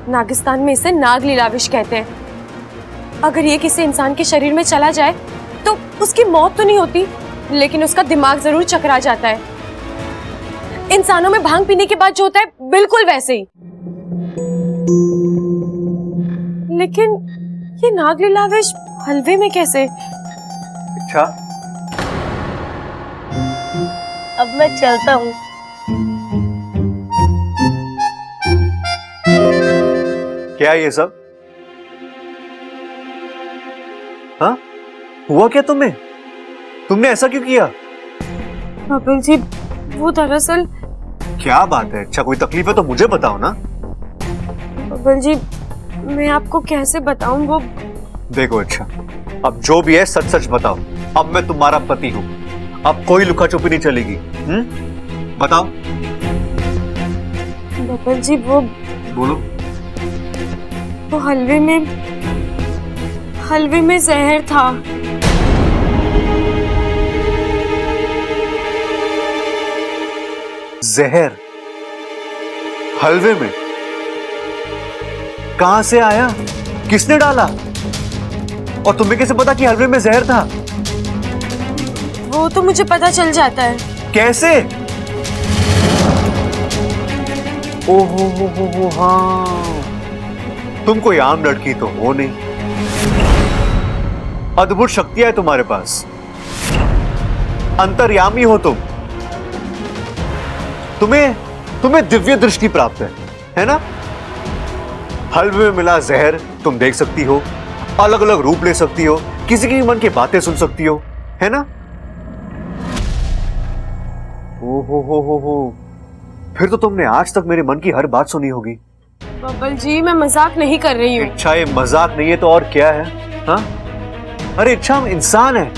नागिस्तान में इसे नागलीला विष कहते हैं। अगर ये किसी इंसान के शरीर में चला जाए तो उसकी मौत तो नहीं होती, लेकिन उसका दिमाग जरूर चकरा जाता है। इंसानों में भांग पीने के बाद जो होता है, बिल्कुल वैसे ही। लेकिन ये नागलीला विष हलवे में कैसे? अच्छा, अब मैं चलता हूँ। क्या ये सब? हाँ, हुआ क्या तुम्हें? तुमने ऐसा क्यों किया? बब्बल जी, वो दरअसल क्या बात है? अच्छा, कोई तकलीफ है तो मुझे बताओ ना। बब्बर जी, मैं आपको कैसे बताऊं वो। देखो अच्छा, अब जो भी है सच सच बताओ। अब मैं तुम्हारा पति हूँ, अब कोई लुका छुपी नहीं चलेगी। बताओ। बब्बर जी वो बोलो। वो हलवे में जहर था। जहर हलवे में? कहां से आया? किसने डाला? और तुम्हें कैसे पता कि हलवे में जहर था? वो तो मुझे पता चल जाता है। कैसे? ओहो हाँ, तुम कोई आम लड़की तो हो नहीं, अद्भुत शक्तियां है तुम्हारे पास, अंतर्यामी हो तुम। तुम्हें दिव्य दृष्टि प्राप्त है ना? हलवे में मिला जहर तुम देख सकती हो, अलग अलग रूप ले सकती हो, किसी की मन की बातें सुन सकती हो, है ना? हो, फिर तो तुमने आज तक मेरे मन की हर बात सुनी होगी। बब्बर जी, मैं मजाक नहीं कर रही हूँ। इच्छा ये मजाक नहीं है तो और क्या है? हाँ? अरे इच्छा हम इंसान है,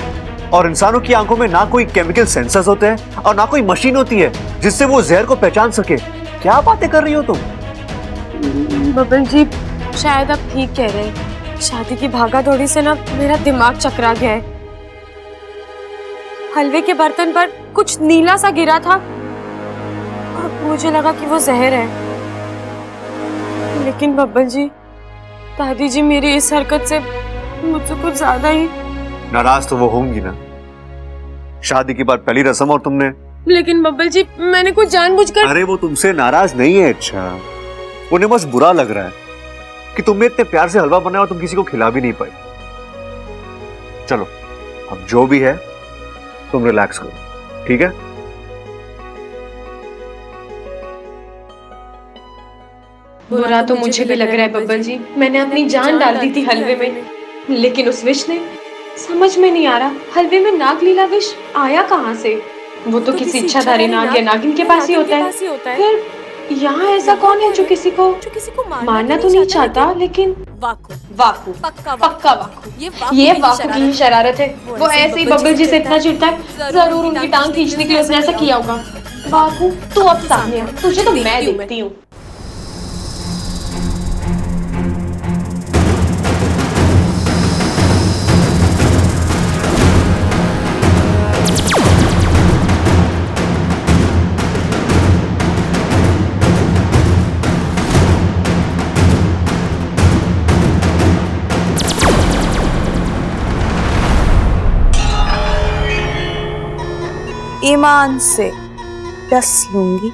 और इंसानों की आंखों में ना कोई केमिकल सेंसर्स होते हैं और ना कोई मशीन होती है जिससे वो जहर को पहचान सके। क्या बातें कर रही हो तुम? बब्बर जी, शायद आप ठीक कह रहे हैं। शादी की भागा दौड़ी से ना मेरा दिमाग चकरा गया है। हलवे के बर्तन पर कुछ नीला सा गिरा था और मुझे लगा कि वो जहर है। लेकिन बब्बर जी, दादी जी मेरी इस हरकत से मुझसे कुछ ज्यादा ही नाराज तो वो होंगी ना, शादी के बाद पहली रस्म और तुमने। लेकिन बब्बर जी, मैंने कुछ जानबूझकर। अरे वो तुमसे नाराज नहीं है, अच्छा उन्हें बस बुरा लग रहा है कि तुमने इतने प्यार से हलवा बनाया और तुम किसी को खिला भी नहीं पाई। चलो अब जो भी है तुम रिलैक्स करो, ठीक है? बुरा तो मुझे भी लग रहा है बब्बर जी। मैंने अपनी जान डाल दी थी हलवे में, लेकिन उस विष ने, समझ में नहीं आ रहा हलवे में नागलीला विष आया कहाँ से। वो तो किसी इच्छाधारी नाग या नागिन के पास ही होता है। फिर यहाँ ऐसा कौन है जो किसी को मारना तो नहीं चाहता, लेकिन वाकू पक्का वाकू, ये वाकू की ही शरारत है। वो ऐसे ही बब्बर जी से इतना चिढ़ता है, जरूर उनकी टांग खींचने के लिए उसने ऐसा किया होगा। वाकू तू अब सामने आ, तुझे तो मैं देखती हूँ। ईमान से डस लूंगी।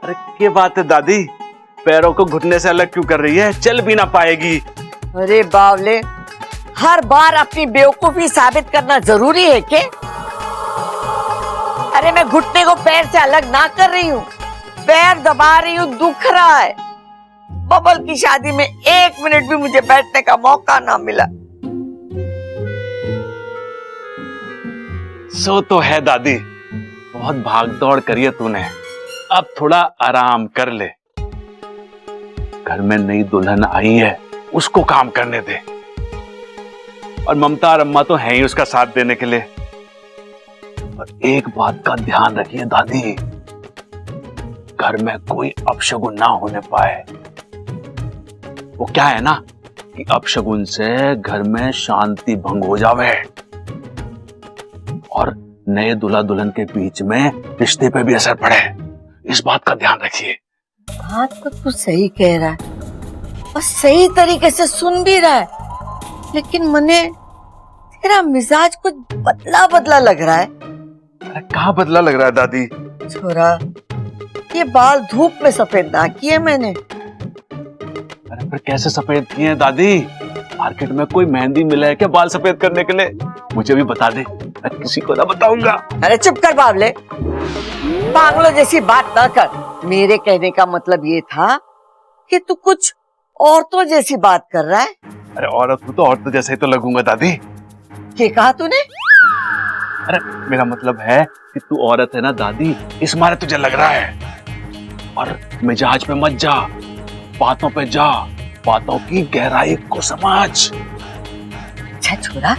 अरे क्या बात है दादी, पैरों को घुटने से अलग क्यों कर रही है? चल भी ना पाएगी। अरे बावले, हर बार अपनी बेवकूफी साबित करना जरूरी है क्या? अरे मैं घुटने को पैर से अलग ना कर रही हूँ, पैर दबा रही हूँ, दुख रहा है। बबल की शादी में 1 मिनट भी मुझे बैठने का मौका ना मिला। सो तो है दादी, बहुत भाग दौड़ करी है तूने, अब थोड़ा आराम कर ले। घर में नई दुल्हन आई है, उसको काम करने दे, और ममता और अम्मा तो हैं ही उसका साथ देने के लिए। और एक बात का ध्यान रखिए दादी, घर में कोई अपशगुन ना होने पाए। वो क्या है ना कि अपशगुन से घर में शांति भंग हो जावे और नए दूल्हा दुल्हन के बीच में रिश्ते पे भी असर पड़े। इस बात का ध्यान रखिए। बात तो तू सही कह रहा है और सही तरीके से सुन भी रहा है, लेकिन मने तेरा मिजाज कुछ बदला बदला लग रहा है। अरे कहाँ बदला लग रहा है दादी? छोरा, ये बाल धूप में सफेद ना किए मैंने। अरे फिर कैसे सफेद किए हैं दादी? मार्केट में कोई मेहंदी मिला है क्या बाल सफेद करने के लिए? मुझे भी बता दे, मैं किसी को ना बताऊंगा। अरे चुप कर बावले, पागलों जैसी बात ना कर। मेरे कहने का मतलब ये था कि तू कुछ औरतों जैसी बात कर रहा है। अरे औरत हूँ तो औरत जैसे ही तो लगूंगा दादी। क्या कहा तूने? अरे मेरा मतलब है कि तू औरत है ना दादी, इस मारे तुझे लग रहा है। और मिजाज पे मत जा, बातों पे जा, बातों की गहराई को समझ। अच्छा छोरा,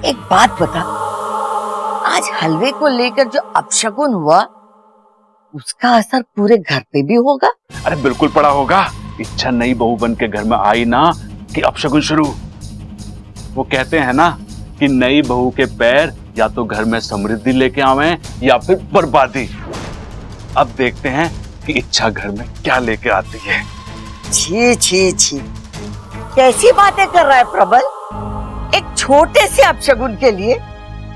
एक बात बता, आज हलवे को लेकर जो अपशगुन हुआ उसका असर पूरे घर पे भी होगा? अरे बिल्कुल पड़ा होगा। इच्छा नई बहू बन के घर में आई ना कि अपशगुन शुरू। वो कहते हैं ना कि नई बहू के पैर या तो घर में समृद्धि लेके आवे या फिर बर्बादी। अब देखते हैं कि इच्छा घर में क्या लेके आती है। छी छी छी, कैसी बातें कर रहा है प्रबल? एक छोटे से अपशगुन के लिए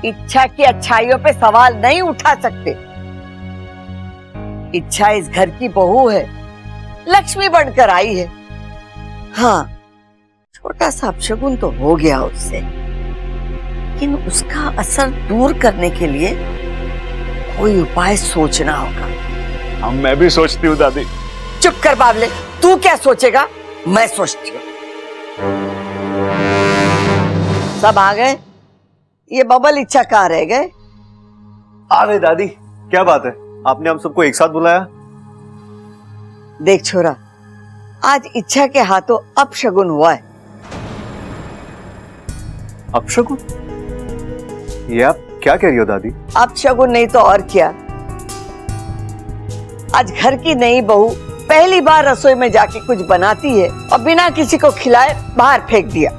इच्छा की अच्छाइयों पे सवाल नहीं उठा सकते। इच्छा इस घर की बहू है, लक्ष्मी बनकर आई है। हाँ, छोटा सा अपशगुन तो हो गया उससे, लेकिन उसका असर दूर करने के लिए कोई उपाय सोचना होगा। हम मैं भी सोचती हूँ दादी। चुप कर बाबले, तू क्या सोचेगा? मैं सोचती हूँ। सब आ गए? ये बबल इच्छा कहाँ रह गए? आ गए दादी। क्या बात है, आपने हम सबको एक साथ बुलाया? देख छोरा, आज इच्छा के हाथों अपशगुन हुआ है। अपशगुन? ये आप क्या कह रही हो दादी? अपशगुन नहीं तो और क्या। आज घर की नई बहू पहली बार रसोई में जाके कुछ बनाती है और बिना किसी को खिलाए बाहर फेंक दिया।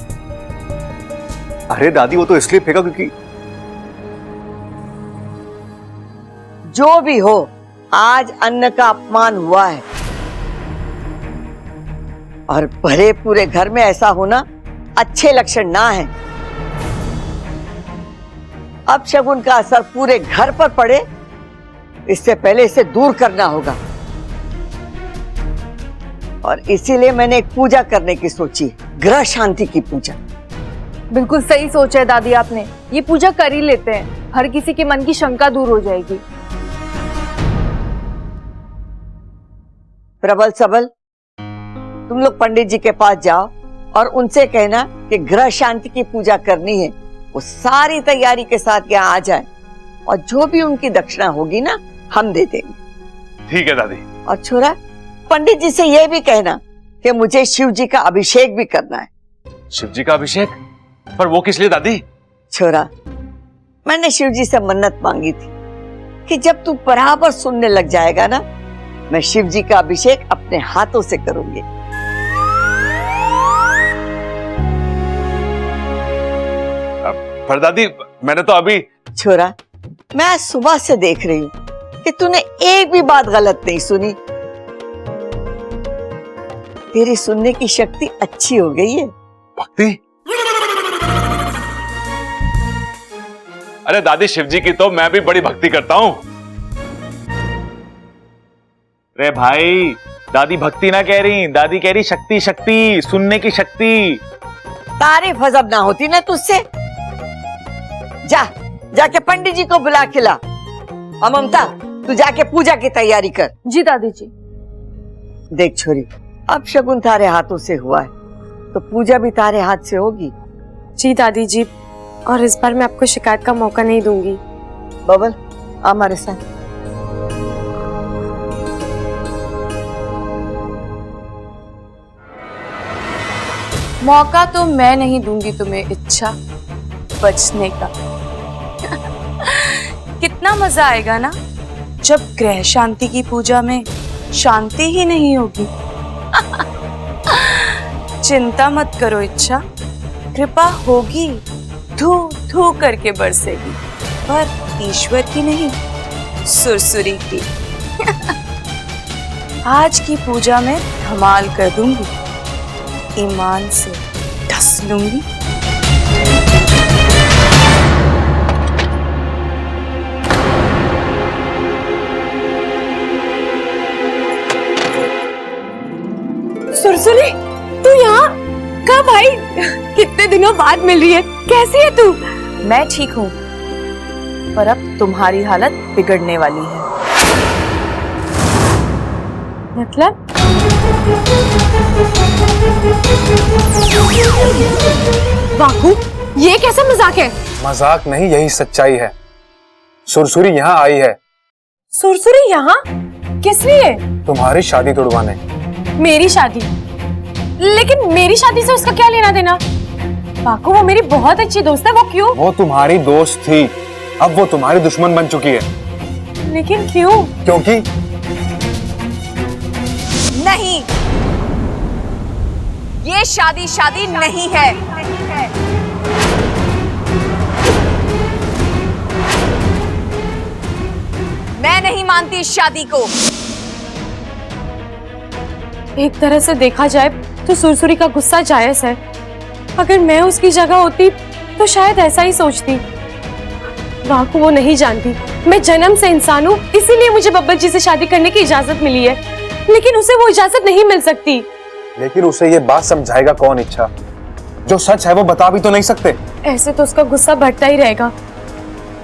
अरे दादी, वो तो इसलिए फेंका क्योंकि जो भी हो, आज अन्न का अपमान हुआ है और भरे पूरे घर में ऐसा होना अच्छे लक्षण ना है। अब शगुन का असर पूरे घर पर पड़े, इससे पहले इसे दूर करना होगा। और इसीलिए मैंने एक पूजा करने की सोची, ग्रह शांति की पूजा। बिल्कुल सही सोचा है दादी आपने, ये पूजा कर ही लेते हैं, हर किसी के मन की शंका दूर हो जाएगी। प्रबल सबल, तुम लोग पंडित जी के पास जाओ और उनसे कहना कि ग्रह शांति की पूजा करनी है। वो सारी तैयारी के साथ यहाँ आ जाए और जो भी उनकी दक्षिणा होगी ना, हम दे देंगे। ठीक है दादी। और छोरा, पंडित जी से यह भी कहना कि मुझे शिव जी का अभिषेक भी करना है। शिव जी का अभिषेक? पर वो किस लिए दादी? छोरा, मैंने शिव जी से मन्नत मांगी थी कि जब तू बराबर सुनने लग जाएगा ना, मैं शिव जी का अभिषेक अपने हाथों से करूंगी। पर दादी, मैंने तो अभी। छोरा, मैं आज सुबह से देख रही हूँ कि तूने एक भी बात गलत नहीं सुनी। तेरी सुनने की शक्ति अच्छी हो गई है। भक्ति? अरे दादी, शिव जी की तो मैं भी बड़ी भक्ति करता हूँ। अरे भाई, दादी भक्ति ना कह रही, दादी कह रही शक्ति, शक्ति, सुनने की शक्ति। तारीफ हजब ना होती ना तुझसे। जा, जाके पंडित जी को बुला के ला। और ममता, तू जाके पूजा की तैयारी कर। जी दादी जी। देख छोरी, अब शगुन तारे हाथों से हुआ है तो पूजा भी तारे हाथ से होगी। जी दादी जी, और इस बार मैं आपको शिकायत का मौका नहीं दूंगी। बबल, आ हमारे साथ। मौका तो मैं नहीं दूंगी तुम्हें इच्छा बचने का। कितना मजा आएगा ना जब ग्रह शांति की पूजा में शांति ही नहीं होगी। चिंता मत करो इच्छा, कृपा होगी, धू धू करके बरसेगी, पर ईश्वर की नहीं, सुरसुरी की। आज की पूजा में धमाल कर दूंगी, ईमान से ढस लूंगी। सुरसुरी, तू यहाँ कब भाई? कितने दिनों बाद मिल रही है, कैसी है तू? मैं ठीक हूँ, पर अब तुम्हारी हालत बिगड़ने वाली है। मतलब? बाकू, ये कैसा मजाक है? मजाक नहीं, यही सच्चाई है। सुरसुरी यहाँ आई है। सुरसुरी यहाँ? किस लिए? तुम्हारी शादी तोड़वाने। मेरी शादी? लेकिन मेरी शादी से उसका क्या लेना देना? बाकू, वो मेरी बहुत अच्छी दोस्त है, वो क्यों? वो तुम्हारी दोस्त थी, अब वो तुम्हारी दुश्मन बन चुकी है। लेकिन क्यों? क्योंकि नहीं, ये शादी नहीं है। मैं नहीं मानती इस शादी को। एक तरह से देखा जाए तो सुरसुरी का गुस्सा जायज है। अगर मैं उसकी जगह होती तो शायद ऐसा ही सोचती। बाकू, वो नहीं जानती मैं जन्म से इंसान हूँ, इसीलिए मुझे बब्बर जी से शादी करने की इजाजत मिली है, लेकिन उसे वो इजाजत नहीं मिल सकती। लेकिन उसे ये बात समझाएगा कौन? इच्छा, जो सच है वो बता भी तो नहीं सकते। ऐसे तो उसका गुस्सा बढ़ता ही रहेगा।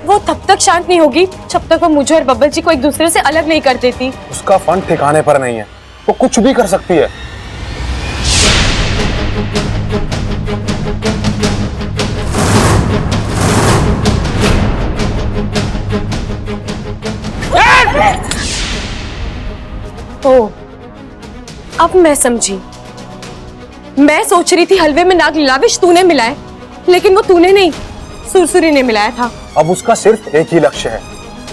वो तब तक शांत नहीं होगी जब तक वो मुझे और बब्बर जी को एक दूसरे से अलग नहीं कर देती। उसका फन ठिकाने पर नहीं है, वो कुछ भी कर सकती है। ओ, अब मैं समझी। मैं सोच रही थी हलवे में नाग लाविश तूने मिलाए, लेकिन वो तूने नहीं, सुरसुरी ने मिलाया था। अब उसका सिर्फ एक ही लक्ष्य है,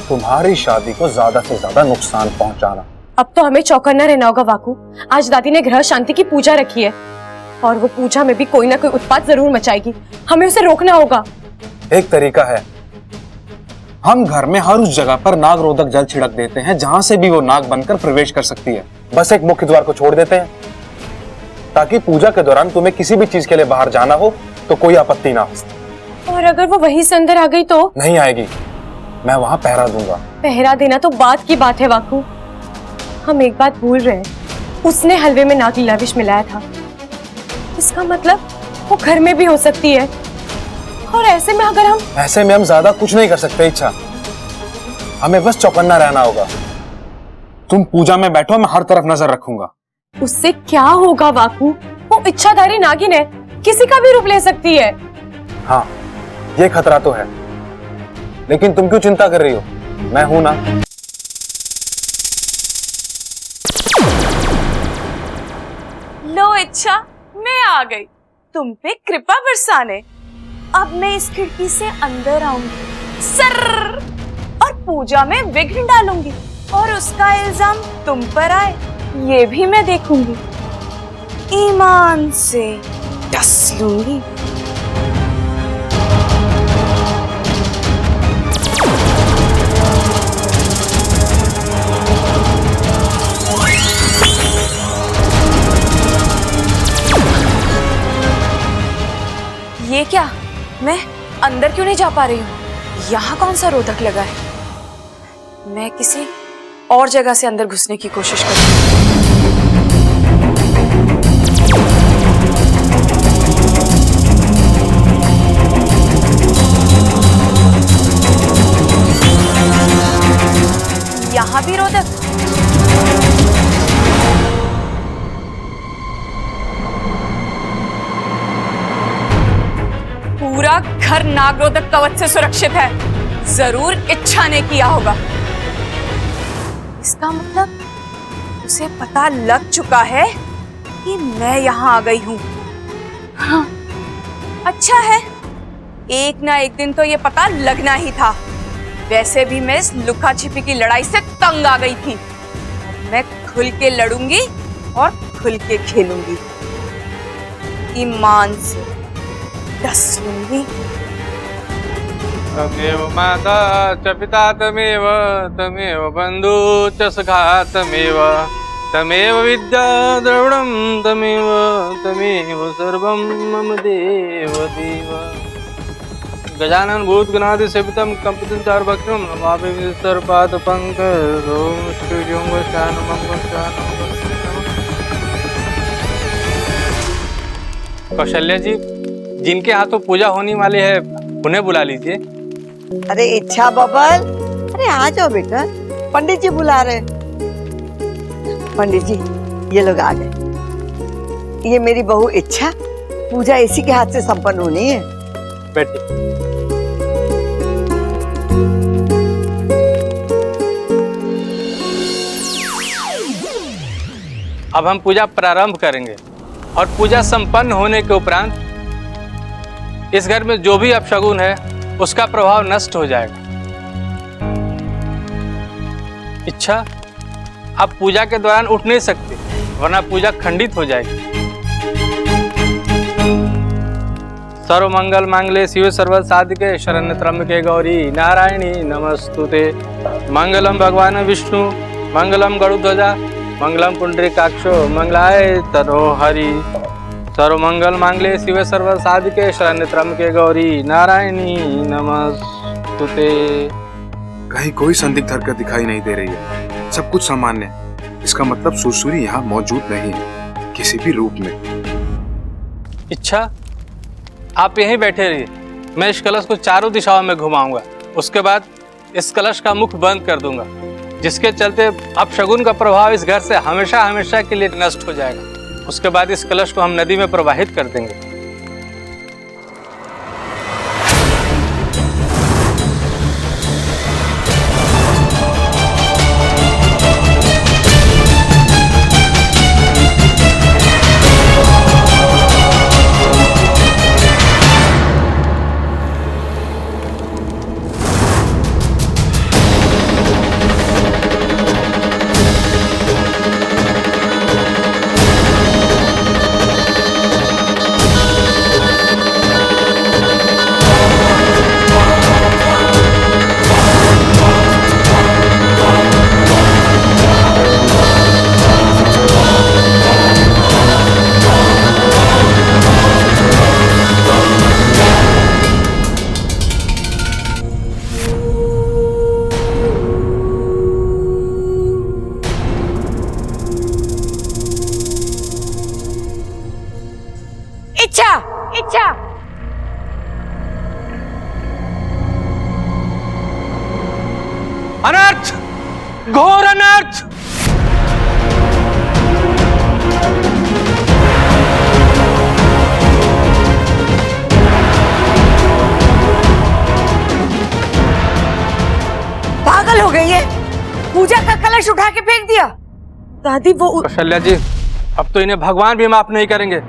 तुम्हारी शादी को ज्यादा से ज्यादा नुकसान पहुंचाना। अब तो हमें चौकन्ना रहना होगा वाकू। आज दादी ने ग्रह शांति की पूजा रखी है और वो पूजा में भी कोई ना कोई उत्पात जरूर मचाएगी। हमें उसे रोकना होगा। एक तरीका है, हम घर में हर उस जगह पर नाग रोधक जल छिड़क देते हैं जहां से भी वो नाग बनकर प्रवेश कर सकती है। बस एक मुख्य द्वार को छोड़ देते हैं ताकि पूजा के दौरान तुम्हें किसी भी चीज के लिए बाहर जाना हो तो कोई आपत्ति ना हो। और अगर वो वहीं से अंदर आ गई तो? नहीं आएगी, मैं वहां पहरा दूंगा। पहरा देना तो बात की बात है वाकू। हम एक बात भूल रहे हैं, उसने हलवे में नाग लाविश मिलाया था। इसका मतलब वो घर में भी हो सकती है। और ऐसे में हम ज्यादा कुछ नहीं कर सकते इच्छा, हमें बस चौकन्ना रहना होगा। तुम पूजा में बैठो, मैं हर तरफ नजर रखूंगा। उससे क्या होगा वाकू? वो इच्छाधारी नागिन है, किसी का भी रूप ले सकती है। हाँ, ये खतरा तो है, लेकिन तुम क्यों चिंता कर रही हो? मैं हूं ना। लो इच्छा, मैं आ गई तुम पे कृपा बरसाने। अब मैं इस खिड़की से अंदर आऊंगी सर और पूजा में विघ्न डालूंगी और उसका इल्जाम तुम पर आए ये भी मैं देखूंगी। ईमान से डस लूंगी। ये क्या, मैं अंदर क्यों नहीं जा पा रही हूँ? यहाँ कौन सा रोधक लगा है? मैं किसी और जगह से अंदर घुसने की कोशिश करूँ। यहाँ भी रोधक? पूरा घर नागरोधक कवच से सुरक्षित है। जरूर इच्छा ने किया होगा। इसका मतलब उसे पता लग चुका है कि मैं यहाँ आ गई हूँ। हाँ, अच्छा है, एक ना एक दिन तो ये पता लगना ही था। वैसे भी मैं इस लुका छिपी की लड़ाई से तंग आ गई थी। मैं खुल के लड़ूंगी और खुल के खेलूंगी। ईमान से डस लूंगी। तमेव माता च पिता तमेव तमेव बंधु च सखा तमेव तमेव विद्या द्रविणं तमेव तमेव सर्वं मम देव देव। गजानन भूत गणादि सेवितं कंपितं चारुभक्षं नमामि सर्वपाद पंकजं ओम श्रीं वैष्णवं वैष्णवं। कौशल्या जी, जिनके हाथों पूजा होने वाली है उन्हें बुला लीजिए। अरे इच्छा बबल, अरे आ जाओ बेटा, पंडित जी बुला रहे। पंडित जी, ये लोग आ गए। ये मेरी बहू इच्छा पूजा इसी के हाथ से संपन्न होनी है। बैठिए। अब हम पूजा प्रारंभ करेंगे और पूजा संपन्न होने के उपरांत इस घर में जो भी अपशगुन है उसका प्रभाव नष्ट हो जाएगा। इच्छा, आप पूजा के दौरान उठ नहीं सकते, वरना पूजा खंडित हो जाएगी। सर्व मंगल मांगले शिव सर्व साधिके शरण्य त्र्यंबके गौरी नारायणी नमस्तुते। मंगलम भगवान विष्णु मंगलम गरुध्वजा मंगलम पुंडरीकाक्षो मंगलाय तनो हरि। सर्व मंगल मांगले शिव सर्व साधिके शरण्य त्र्यंबके गौरी नारायणी नमस्तुते। कहीं कोई संदिग्ध हरकत दिखाई नहीं दे रही है, सब कुछ सामान्य है। इसका मतलब सुरसुरी यहाँ मौजूद नहीं है किसी भी रूप में। इच्छा, आप यहीं बैठे रहिए, मैं इस कलश को चारों दिशाओं में घुमाऊंगा। उसके बाद इस कलश का मुख बंद कर दूंगा, जिसके चलते अपशगुन का प्रभाव इस घर से हमेशा हमेशा के लिए नष्ट हो जाएगा। उसके बाद इस कलश को हम नदी में प्रवाहित कर देंगे। इच्छा, अनर्थ, घोर अनर्थ। पागल हो गई है, पूजा का कलश उठा के फेंक दिया। दादी वो कौशल्या जी, अब तो इन्हें भगवान भी माफ नहीं करेंगे,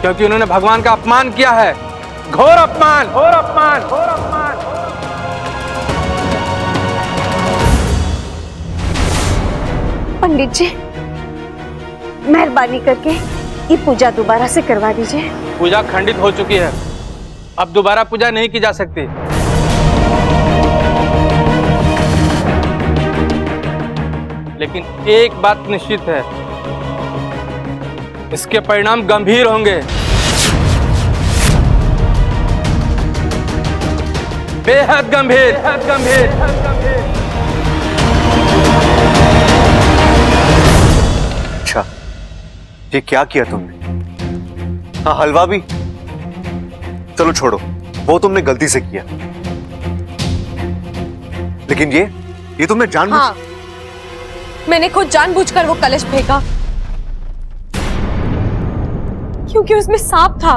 क्योंकि उन्होंने भगवान का अपमान किया है। घोर अपमान, घोर अपमान, घोर अपमान। पंडित जी, मेहरबानी करके ये पूजा दोबारा से करवा दीजिए। पूजा खंडित हो चुकी है, अब दोबारा पूजा नहीं की जा सकती। लेकिन एक बात निश्चित है, इसके परिणाम गंभीर होंगे, बेहद गंभीर, बेहद गंभीर। अच्छा, ये क्या किया तुमने? हाँ, हलवा भी? चलो छोड़ो, वो तुमने गलती से किया, लेकिन ये तुमने जानबूझ। हाँ, मैंने खुद जानबूझकर वो कलश फेंका, क्योंकि उसमें सांप था।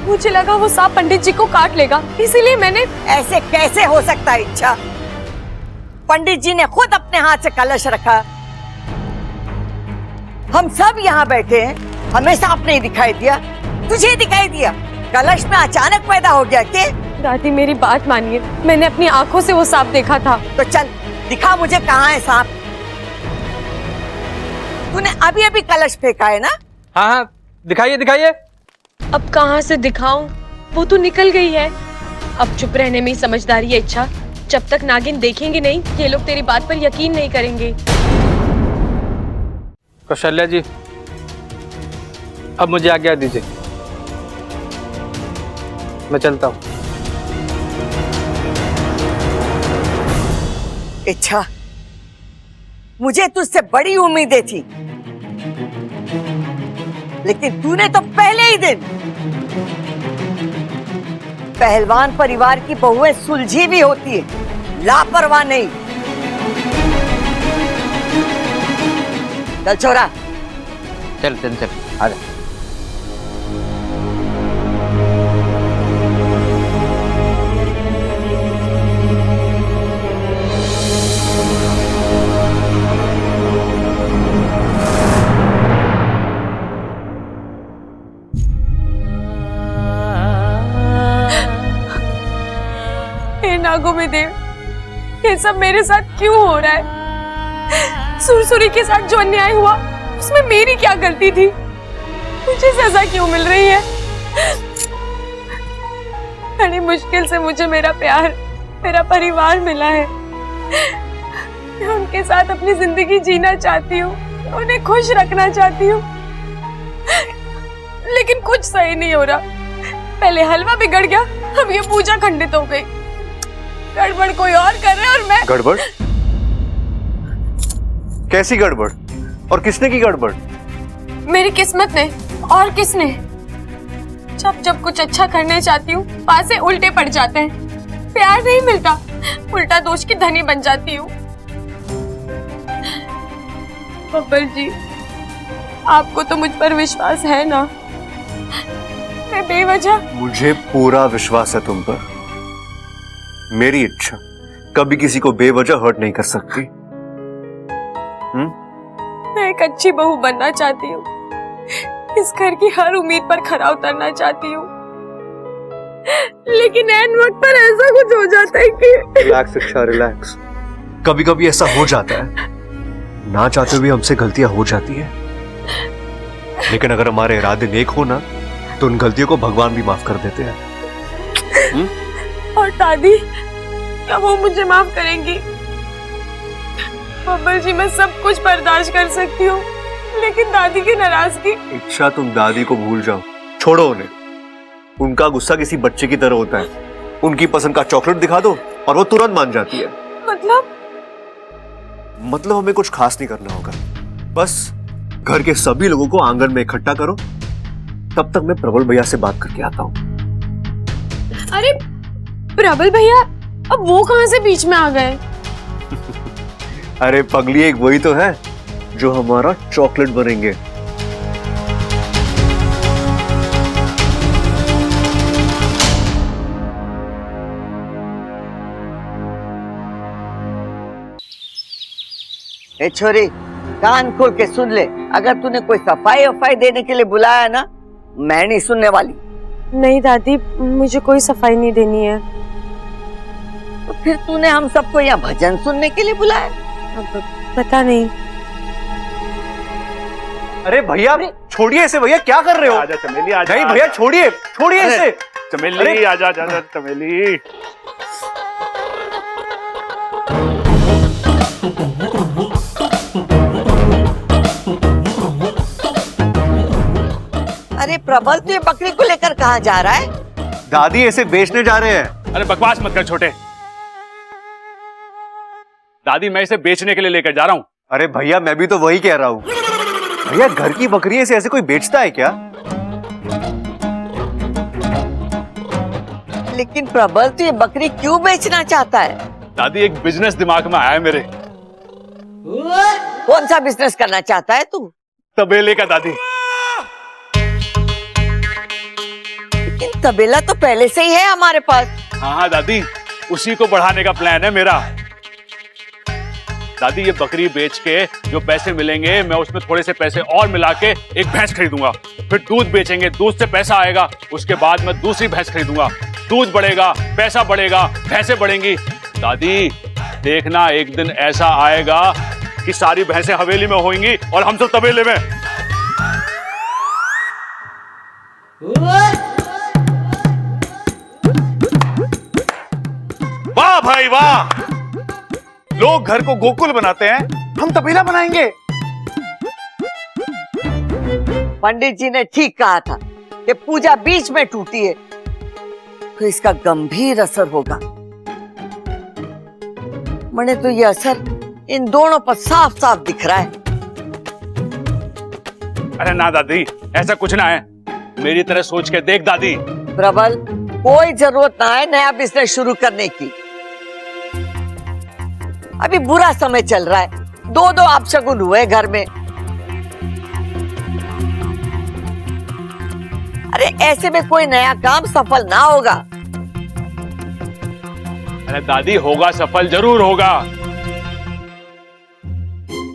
मुझे लगा वो सांप पंडित जी को काट लेगा, इसीलिए मैंने। ऐसे कैसे हो सकता है इच्छा? पंडित जी ने खुद अपने हाथ से कलश रखा, हम सब यहाँ बैठे हैं, हमें सांप नहीं दिखाई दिया, तुझे दिखाई दिया। कलश में अचानक पैदा हो गया क्या? दादी मेरी बात मानिए, मैंने अपनी आंखों से वो सांप देखा था। तो चल दिखा मुझे, कहाँ है सांप? तूने अभी अभी कलश फेंका है ना? हाँ हाँ, दिखाइए दिखाइए। अब कहाँ से दिखाऊं? वो तो निकल गई है। अब चुप रहने में ही समझदारी है इच्छा। जब तक नागिन देखेंगे नहीं, ये लोग तेरी बात पर यकीन नहीं करेंगे। कौशल्या जी, अब मुझे आज्ञा दीजिए, मैं चलता हूँ। इच्छा, मुझे तुझसे बड़ी उम्मीदें थी, लेकिन तूने तो पहले ही दिन। पहलवान परिवार की बहुएं सुलझी भी होती है, लापरवाह नहीं। चल छोरा। चल चल चल आ जा। हे नागो में देव, ये सब मेरे साथ क्यों हो रहा है? सुरसुरी के साथ जो अन्याय हुआ उसमें मेरी क्या गलती थी? मुझे सजा क्यों मिल रही है? बड़ी मुश्किल से मुझे मेरा प्यार, मेरा परिवार मिला है। मैं उनके साथ अपनी जिंदगी जीना चाहती हूँ, उन्हें खुश रखना चाहती हूँ, लेकिन कुछ सही नहीं हो रहा। पहले हलवा बिगड़ गया, अब ये पूजा खंडित हो गई। गड़बड़ कोई और कर रहा है और मैं। गड़बड़? कैसी गड़बड़? और किसने की गड़बड़? मेरी किस्मत ने। और किसने? जब जब कुछ अच्छा करने चाहती हूँ पासे उल्टे पड़ जाते हैं। प्यार नहीं मिलता, उल्टा दोष की धनी बन जाती हूँ। बब्बर जी, आपको तो मुझ पर विश्वास है ना? मैं बेवजह। मुझे पूरा विश्वास है तुम पर। मेरी इच्छा कभी किसी को बेवजह हर्ट नहीं कर सकती। मैं एक अच्छी बहू बनना चाहती हूँ, इस घर की हर उम्मीद पर खरा उतरना चाहती हूँ, लेकिन ऐन वक्त पर ऐसा कुछ हो जाता है कि। रिलैक्स शिक्षा, रिलैक्स। कभी कभी ऐसा हो जाता है, ना चाहते हुए हमसे गलतियां हो जाती है, लेकिन अगर हमारे इरादे नेक हो ना तो उन गलतियों को भगवान भी माफ कर देते हैं। और दादी, क्या वो मुझे माफ करेंगी? बब्बर जी, मैं सब कुछ बर्दाश्त कर सकती हूँ, लेकिन दादी की नाराजगी। इच्छा, तुम दादी को भूल जाओ, छोड़ो उन्हें। उनका गुस्सा किसी बच्चे की तरह होता है। उनकी पसंद का चॉकलेट दिखा दो और वो तुरंत मान जाती है। मतलब हमें कुछ खास नहीं करना होगा, बस घर के सभी लोगों को आंगन में इकट्ठा करो। तब तक मैं प्रबल भैया से बात करके आता हूँ। अरे प्रबल भैया, अब वो कहां से बीच में आ गए? अरे पगली, एक वही तो है जो हमारा चॉकलेट बनेंगे। ए छोरी, कान खोल के सुन ले। अगर तूने कोई सफाई वफाई देने के लिए बुलाया ना, मैं नहीं सुनने वाली। नहीं दादी, मुझे कोई सफाई नहीं देनी है। तो फिर तूने हम सबको यहाँ भजन सुनने के लिए बुलाया? पता नहीं। अरे भैया, छोड़िए इसे। भैया क्या कर रहे हो? आजा चमेली, आजा। नहीं भैया, छोड़िए, छोड़िए इसे। चमेली, आजा आजा चमेली। अरे प्रबल, तू ये बकरी को लेकर कहाँ जा रहा है? दादी इसे बेचने जा रहे हैं। अरे बकवास मत कर छोटे। दादी, मैं इसे बेचने के लिए लेकर जा रहा हूँ। अरे भैया, मैं भी तो वही कह रहा हूँ। भैया, घर की बकरी से ऐसे कोई बेचता है क्या? लेकिन प्रबल, तू ये बकरी क्यों बेचना चाहता है? दादी, एक बिजनेस दिमाग में आया मेरे। कौन सा बिजनेस करना चाहता है तू? तबेले का दादी। लेकिन तबेला तो पहले से ही है हमारे पास। हाँ दादी, उसी को बढ़ाने का प्लान है मेरा। दादी, ये बकरी बेच के जो पैसे मिलेंगे, मैं उसमें थोड़े से पैसे और मिला के एक भैंस खरीदूंगा। फिर दूध बेचेंगे, दूध से पैसा आएगा। उसके बाद मैं दूसरी भैंस खरीदूंगा, दूध बढ़ेगा, पैसा बढ़ेगा, भैंसें बढ़ेंगी। दादी, देखना एक दिन ऐसा आएगा कि सारी भैंसें हवेली में होंगी और हम सब तबेले में। वाह भाई वाह! लोग घर को गोकुल बनाते हैं, हम तबेला बनाएंगे। पंडित जी ने ठीक कहा था कि पूजा बीच में टूटी है तो इसका गंभीर असर होगा। मने तो ये असर इन दोनों पर साफ साफ दिख रहा है। अरे ना दादी, ऐसा कुछ ना है। मेरी तरह सोच के देख दादी। प्रबल, कोई जरूरत ना है नया बिजनेस शुरू करने की। अभी बुरा समय चल रहा है, दो अपशगुन हुए घर में। अरे ऐसे में कोई नया काम सफल ना होगा। अरे दादी, होगा सफल, जरूर होगा।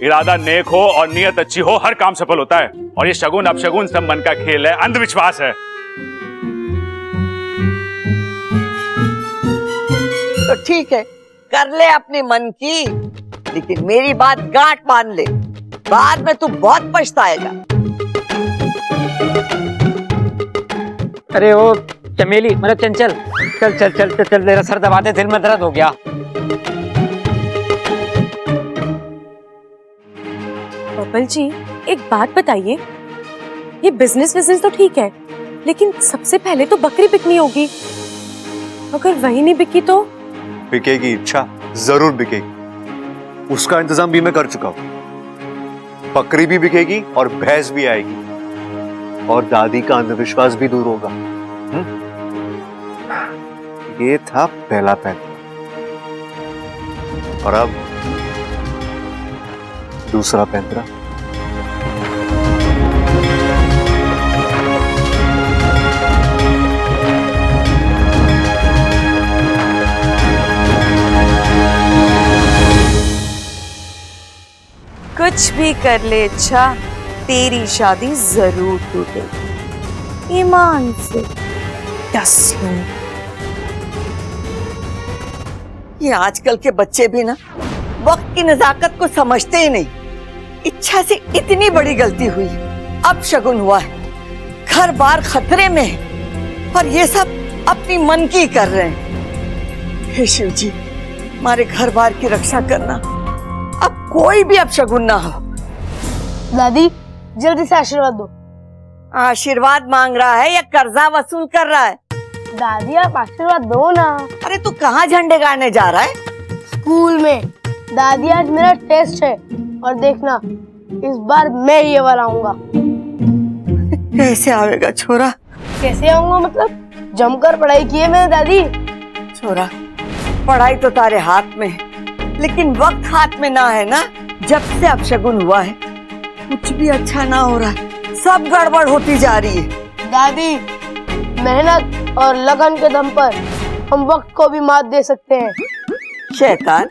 इरादा नेक हो और नियत अच्छी हो, हर काम सफल होता है। और ये शगुन अपशगुन सब मन का खेल है, अंधविश्वास है। तो ठीक है, कर ले अपने मन की, लेकिन मेरी बात गांठ बांध ले, बाद में तू बहुत पछताएगा। अरे ओ चमेली, मतलब चंचल, चल चल चल चल चल, मेरा सर दबा दे, दिल में दर्द हो गया। बबल जी, एक बात बताइए, ये बिजनेस तो ठीक है, लेकिन सबसे पहले तो बकरी बिकनी होगी। अगर वही नहीं बिकी तो? बिकेगी इच्छा, जरूर बिकेगी। उसका इंतजाम भी मैं कर चुका हूं। बकरी भी बिकेगी और भैंस भी आएगी, और दादी का अंधविश्वास भी दूर होगा। ये था पहला पैंतरा, और अब दूसरा पैंतरा। कुछ भी कर ले इच्छा, तेरी शादी जरूर टूटेगी, ईमान से डस लूं। ये आजकल के बच्चे भी ना वक्त की नजाकत को समझते ही नहीं। इच्छा से इतनी बड़ी गलती हुई, अब शगुन हुआ है, घर बार खतरे में है, और ये सब अपनी मन की कर रहे हैं। हे शिव जी, हमारे घर बार की रक्षा करना, अब कोई भी अपशगुन ना हो। दादी जल्दी से आशीर्वाद दो। आशीर्वाद मांग रहा है या कर्जा वसूल कर रहा है? दादी आप आशीर्वाद दो ना। अरे तू कहाँ झंडे गाड़ने जा रहा है? स्कूल में। दादी आज मेरा टेस्ट है, और देखना इस बार मैं ये वाला आऊंगा। कैसे आवेगा छोरा? कैसे आऊंगा मतलब? जमकर पढ़ाई की है मैंने दादी। छोरा, पढ़ाई तो तारे हाथ में है, लेकिन वक्त हाथ में ना है ना। जब से अपशगुन हुआ है, कुछ भी अच्छा ना हो रहा है, सब गड़बड़ होती जा रही है। दादी, मेहनत और लगन के दम पर हम वक्त को भी मात दे सकते हैं। शैतान,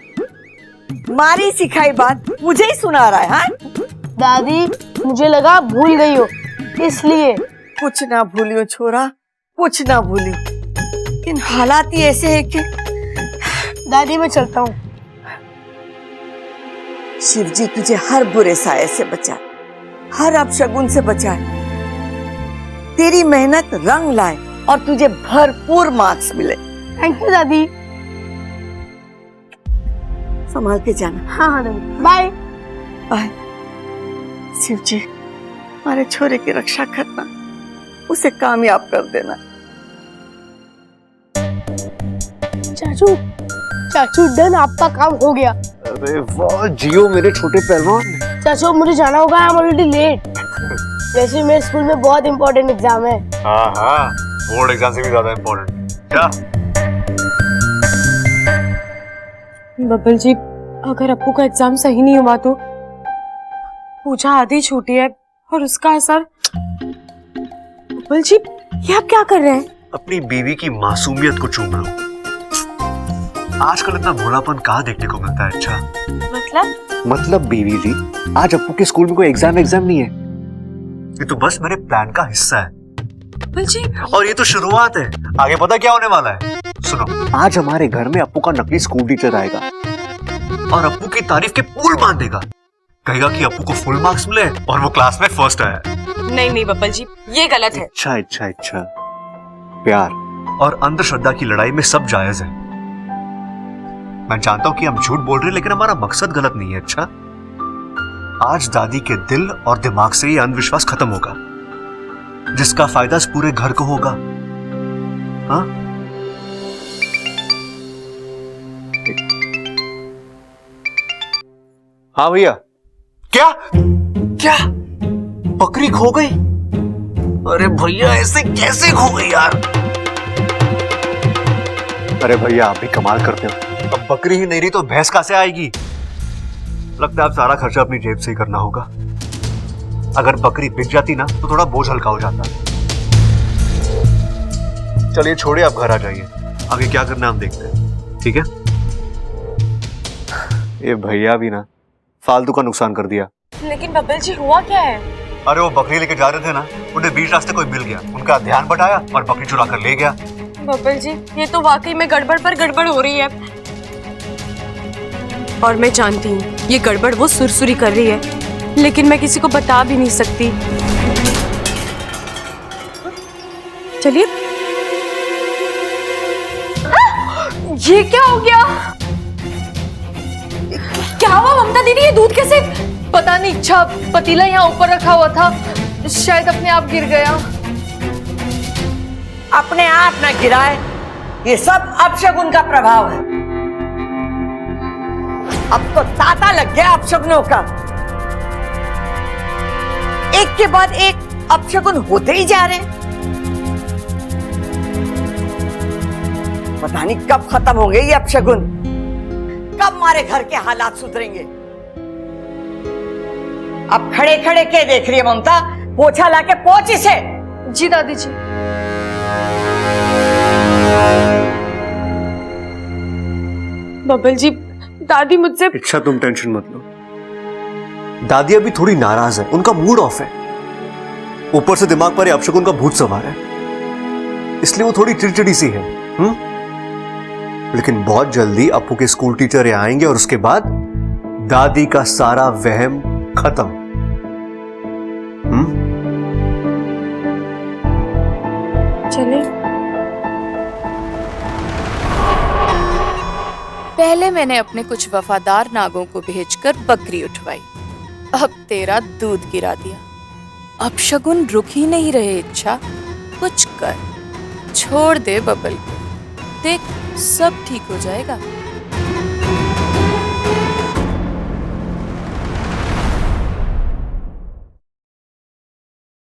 मारी सिखाई बात मुझे ही सुना रहा है। हाँ दादी, मुझे लगा भूल गई हो, इसलिए। कुछ ना भूलियो छोरा, कुछ ना भूलियो, लेकिन हालात ही ऐसे है कि। दादी मैं चलता हूँ। शिव जी तुझे हर बुरे साये से बचाए, हर अपशगुन से बचाए, तेरी मेहनत रंग लाए और तुझे भरपूर मार्क्स मिले। थैंक यू दादी। संभाल के जाना। हाँ हाँ दादी, बाय बाय। शिव जी, हमारे छोरे की रक्षा करना, उसे कामयाब कर देना। चाचू, चाचू डन, आपका काम हो गया। अरे वाह जियो मेरे छोटे पहलवान। चाचू मुझे जाना होगा, आई एम ऑलरेडी लेट। वैसे मेरे स्कूल में बहुत इंपॉर्टेंट एग्जाम है। हाँ हाँ, बोर्ड एग्जाम से भी ज्यादा इम्पोर्टेंट। क्या? बबल जी, अगर अप्पू का एग्जाम सही नहीं हुआ तो? पूजा आधी छूटी है और उसका असर। बबल जी, ये आप क्या कर रहे हैं? अपनी बीवी की मासूमियत को चूम रहा हूँ। आजकल इतना भोलापन कहाँ देखने को मिलता है। अच्छा मतलब बीवी जी, आज अप्पू के स्कूल में कोई एग्जाम नहीं है, ये तो बस मेरे प्लान का हिस्सा है। बबल जी, और ये तो शुरुआत है, आगे पता क्या होने वाला है। सुनो, आज हमारे घर में अप्पू का नकली स्कूल टीचर आएगा और अप्पू की तारीफ के पुल बांध देगा। कहेगा कि अप्पू को फुल मार्क्स मिले और वो क्लास में फर्स्ट आया। नहीं बबल जी, ये गलत है। अच्छा, प्यार और अंधश्रद्धा की लड़ाई में सब जायज है। मैं जानता हूं कि हम झूठ बोल रहे हैं, लेकिन हमारा मकसद गलत नहीं है। अच्छा, आज दादी के दिल और दिमाग से ये अंधविश्वास खत्म होगा, जिसका फायदा इस पूरे घर को होगा। हाँ? हाँ भैया। क्या बकरी खो गई? अरे भैया, ऐसे कैसे खो गई यार? अरे भैया, आप भी कमाल करते हो। अब बकरी ही नहीं रही तो भैंस कहां से आएगी? लगता है अब सारा खर्चा अपनी जेब से ही करना होगा। अगर बकरी बिक जाती ना तो थोड़ा बोझ हल्का हो जाता। चलिए छोड़िए, आप घर आ जाइए, आगे क्या करना हम देखते हैं, ठीक है? ये भैया भी ना फालतू का नुकसान कर दिया। लेकिन बब्बल जी हुआ क्या है? अरे वो बकरी लेके जा रहे थे ना, उन्हें बीच रास्ते कोई मिल गया, उनका ध्यान बटाया और बकरी चुरा कर ले गया। बब्बल जी ये तो वाकई में गड़बड़ पर गड़बड़ हो रही है। और मैं जानती हूँ ये गड़बड़ वो सुरसुरी कर रही है, लेकिन मैं किसी को बता भी नहीं सकती। चलिए। ये क्या हो गया? क्या हुआ ममता दीदी, ये दूध कैसे? पता नहीं, इच्छा पतीला यहाँ ऊपर रखा हुआ था, शायद अपने आप गिर गया। अपने आप ना गिराए, ये सब अपशगुन का प्रभाव है। अब तो तांता लग गया अपशगुनों का, एक के बाद एक अपशगुन होते ही जा रहे हैं। पता नहीं कब खत्म होंगे ये अपशगुन, कब हमारे घर के हालात सुधरेंगे। अब खड़े खड़े के देख रही है ममता, पोछा लाके पोंछ इसे। जी दादी जी। बब्बल जी दादी मुझसे। इच्छा तुम टेंशन मत लो, दादी अभी थोड़ी नाराज है, उनका मूड ऑफ है, ऊपर से दिमाग पर अपशगुन का भूत सवार है, इसलिए वो थोड़ी चिड़चिड़ी सी है। लेकिन बहुत जल्दी अपू के स्कूल टीचर यहाँ आएंगे और उसके बाद दादी का सारा वहम खत्म। चले। पहले मैंने अपने कुछ वफादार नागों को भेजकर बकरी उठवाई, अब तेरा दूध गिरा दिया। अब शगुन रुक ही नहीं रहे। इच्छा कुछ कर, छोड़ दे बबल को, देख सब ठीक हो जाएगा।